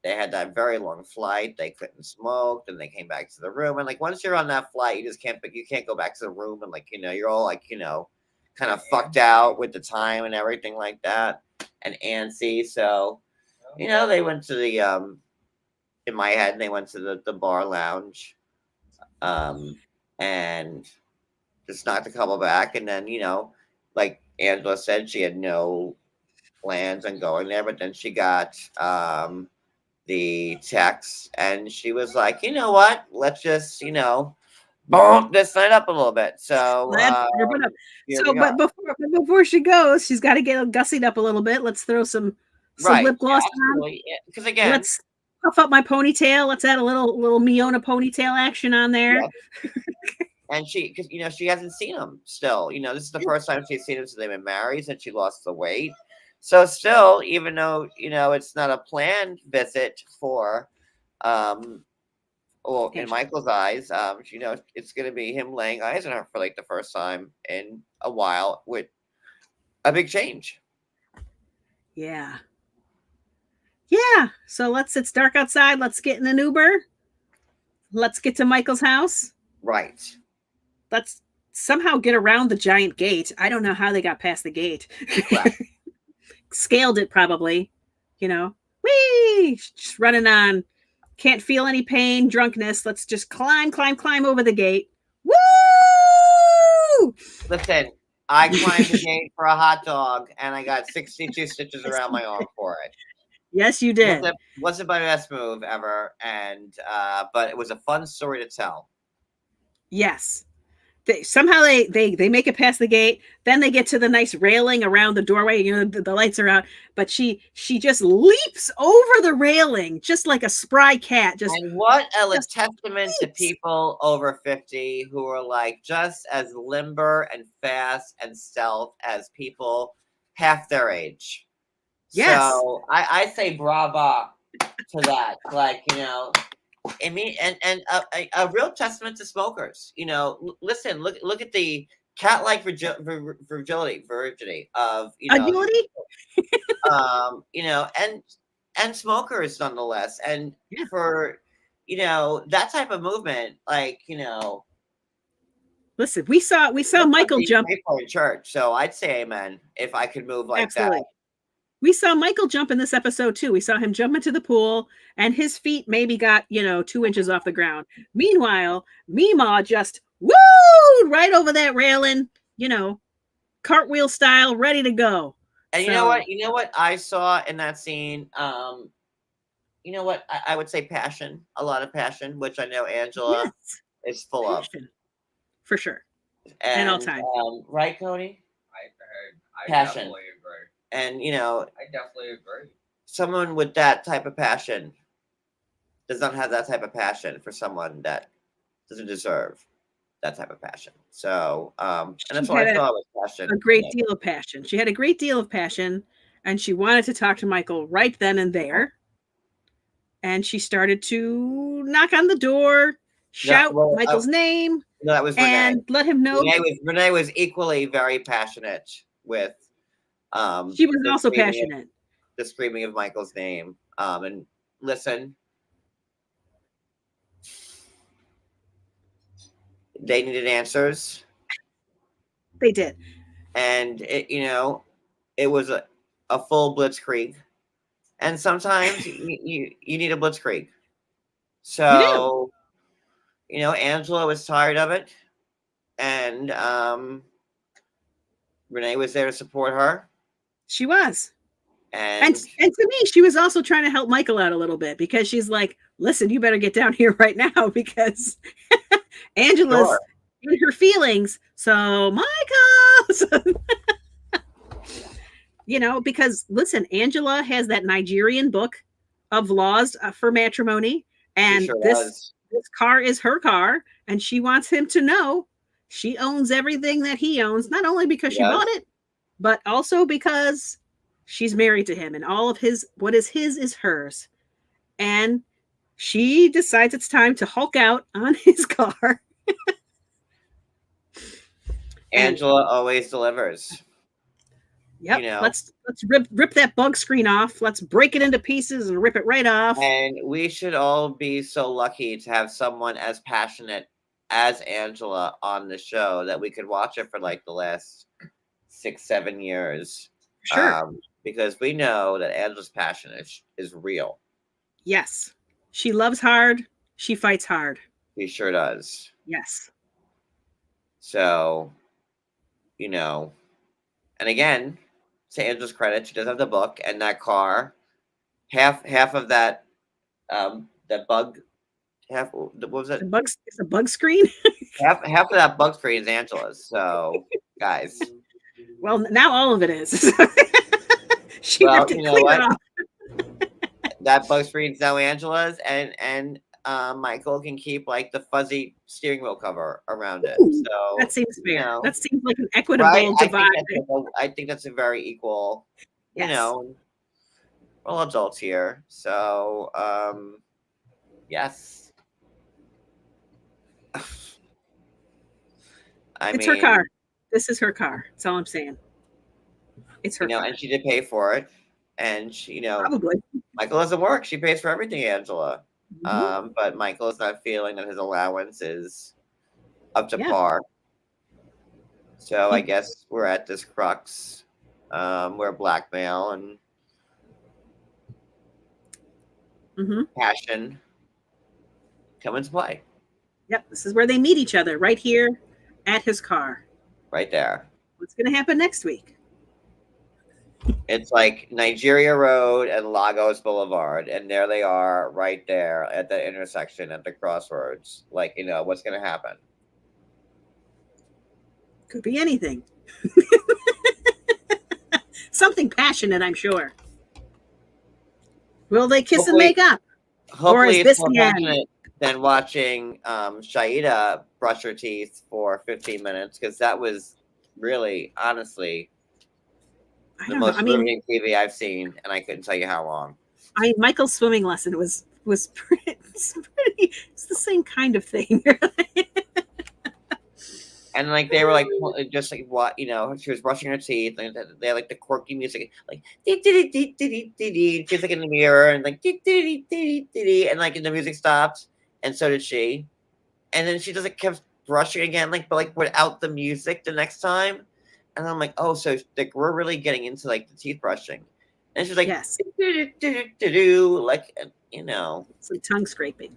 they had that very long flight. They couldn't smoke. Then they came back to the room, and like once you're on that flight, you just can't go back to the room, and like you're all like kind of fucked out with the time and everything like that, and antsy. So they went to the in my head, they went to the bar lounge, and just knocked a couple back, and then like Angela said, she had no plans on going there, but then she got the text, and she was like, you know what, let's just bump this night up a little bit. So but before she goes, she's got to get gussied up a little bit. Let's throw some lip gloss on. Because again, let's puff up my ponytail. Let's add a little Miona ponytail action on there. Yeah. And because she hasn't seen him still. This is the first time she's seen him since they've been married, since she lost the weight. So still, even though it's not a planned visit for, well, in Michael's eyes, it's going to be him laying eyes on her for like the first time in a while with a big change. Yeah. So it's dark outside. Let's get in an Uber. Let's get to Michael's house. Right. Let's somehow get around the giant gate. I don't know how they got past the gate. Right. Scaled it probably, whee, just running on, can't feel any pain, drunkenness. Let's just climb over the gate. Woo! Listen, I climbed the gate for a hot dog, and I got 62 stitches around my arm for it. Yes, you did. Wasn't my best move ever, and but it was a fun story to tell. Yes. Somehow they make it past the gate. Then they get to the nice railing around the doorway. The lights are out, but she just leaps over the railing just like a spry cat. And what a testament to people over 50 who are like just as limber and fast and stealth as people half their age. Yes. So I say brava to that. Like, I mean, and a real testament to smokers. Listen, look at the cat-like virginity of Agility? and smokers nonetheless, and Yeah. for that type of movement, like Listen, we saw that's Michael something you jump. pray for in church. So I'd say amen if I could move like Absolutely. that. We saw Michael jump in this episode too. We saw him jump into the pool, and his feet maybe got 2 inches off the ground. Meanwhile, Meemaw just woo right over that railing, cartwheel style, ready to go. And you know what? You know what I saw in that scene? You know what? I would say passion, a lot of passion, which I know Angela Yes, is full of. for sure. And At all times. right, Cody? I Passion. definitely agree. And I definitely agree. someone with that type of passion does not have that type of passion for someone that doesn't deserve that type of passion. So, and that's She what I had saw with passion. a great deal of passion. She had a great deal of passion, and she wanted to talk to Michael right then and there. And she started to knock on the door, shout Michael's name, No, that was Renee. and let him know. Renee was equally very passionate with. She was also passionate. The screaming of Michael's name. And listen, they needed answers. They did. And it was a full blitzkrieg. And sometimes you need a blitzkrieg. So, Angela was tired of it. And Renee was there to support her. She was. And to me, she was also trying to help Michael out a little bit, because she's like, listen, you better get down here right now, because Angela's in her feelings. So Michael, because listen, Angela has that Nigerian book of laws for matrimony. And this car is her car. And she wants him to know she owns everything that he owns, not only because she bought it, but also because she's married to him, and all of what is his is hers. And she decides it's time to Hulk out on his car. Angela always delivers. Yep. Let's rip that bug screen off. Let's break it into pieces and rip it right off. And we should all be so lucky to have someone as passionate as Angela on the show, that we could watch it for like the last 6-7 years. Sure. Because we know that Angela's passion is real. Yes. She loves hard. She fights hard. She sure does. Yes. So, and again, to Angela's credit, she does have the book and that car. Half of that bug. What was it? It's a bug screen. half of that bug screen is Angela's. So, guys. Well, now all of it is. She ripped it clear off. That bug screen's now Angela's, and Michael can keep like the fuzzy steering wheel cover around it. So that seems fair. That seems like an equitable divide. I think that's a very equal. We're all adults here, so yes. It's her car. This is her car. That's all I'm saying. It's her car. And she did pay for it. And she, probably Michael doesn't work. She pays for everything, Angela. But Michael is not feeling that his allowance is up to par. So I guess we're at this crux where blackmail and passion come into play. Yep, this is where they meet each other, right here at his car. Right there. What's going to happen next week? It's like Nigeria Road and Lagos Boulevard, and there they are right there at the intersection at the crossroads. Like, what's going to happen? Could be anything. Something passionate, I'm sure. Will they kiss and make up? Hopefully it's more passionate than watching Shaida brush her teeth for 15 minutes, because that was really, honestly, the most riveting TV I've seen, and I couldn't tell you how long. Michael's swimming lesson was pretty. It's the same kind of thing. And like they were like just like what she was brushing her teeth, and they had like the quirky music, like she's like in the mirror and like and like the music stopped, and so did she, and then she just like kept brushing again, like but like without the music the next time, and I'm like, oh, so like we're really getting into like the teeth brushing, and she's like, Yes. like It's like tongue scraping.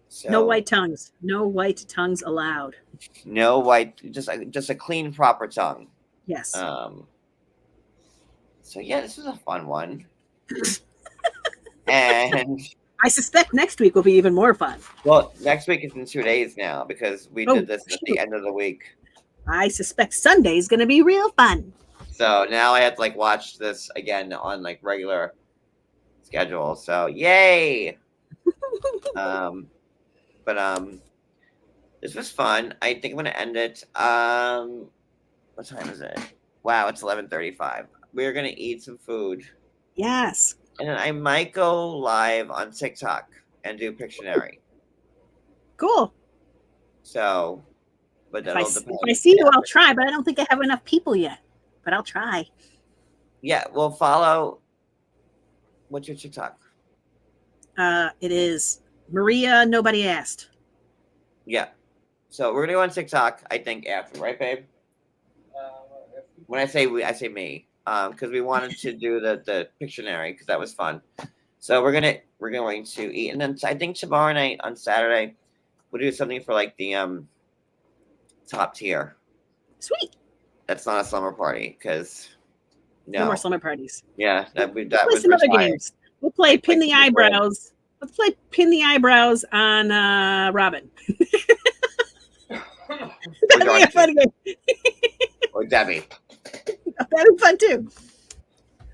so No white tongues. No white tongues allowed. no white, just a clean, proper tongue. Yes. So yeah, this was a fun one. And I suspect next week will be even more fun. well, next week is in 2 days now because we did this at the end of the week. I suspect Sunday is going to be real fun. So now I have to like watch this again on like regular schedule. So yay! But this was fun. I think I'm gonna end it. What time is it? Wow, it's 11:35. We're gonna eat some food. Yes. And then I might go live on TikTok and do Pictionary. Cool. So, but If that'll depend. I see you, I'll try, but I don't think I have enough people yet. But I'll try. Yeah, we'll follow. What's your TikTok? It is Maria. Nobody asked. Yeah. So we're gonna go on TikTok, I think, after, right, babe? When I say we, I say me. Because we wanted to do the Pictionary because that was fun. So we're going to eat, and then I think tomorrow night on Saturday we'll do something for like the top tier. Sweet. That's not a slumber party because No more slumber parties. Yeah, that We'll play was some other retired. games. We'll play Like pin the Super Bowl. eyebrows. Let's play pin the eyebrows on Robin. That'd be a fun game. Or Debbie. That'd be fun too.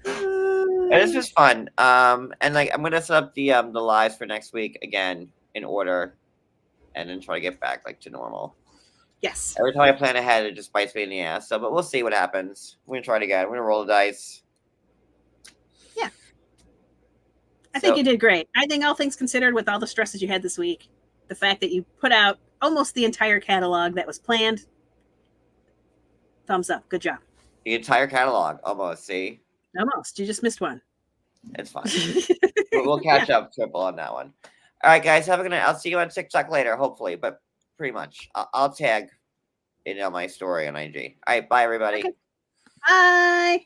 And this was fun. And like I'm gonna set up the lives for next week again in order, and then try to get back like to normal. Yes. Every time I plan ahead, it just bites me in the ass. So, but we'll see what happens. We're gonna try it again. We're gonna roll the dice. Yeah. I think you did great. I think all things considered, with all the stresses you had this week, the fact that you put out almost the entire catalog that was planned, thumbs up. Good job. The entire catalog, almost. See, almost. You just missed one. It's fine. We'll catch up triple on that one. All right, guys. Have a good night. I'll see you on TikTok later, hopefully. But pretty much, I'll tag it on my story on IG. All right, bye, everybody. Okay. Bye.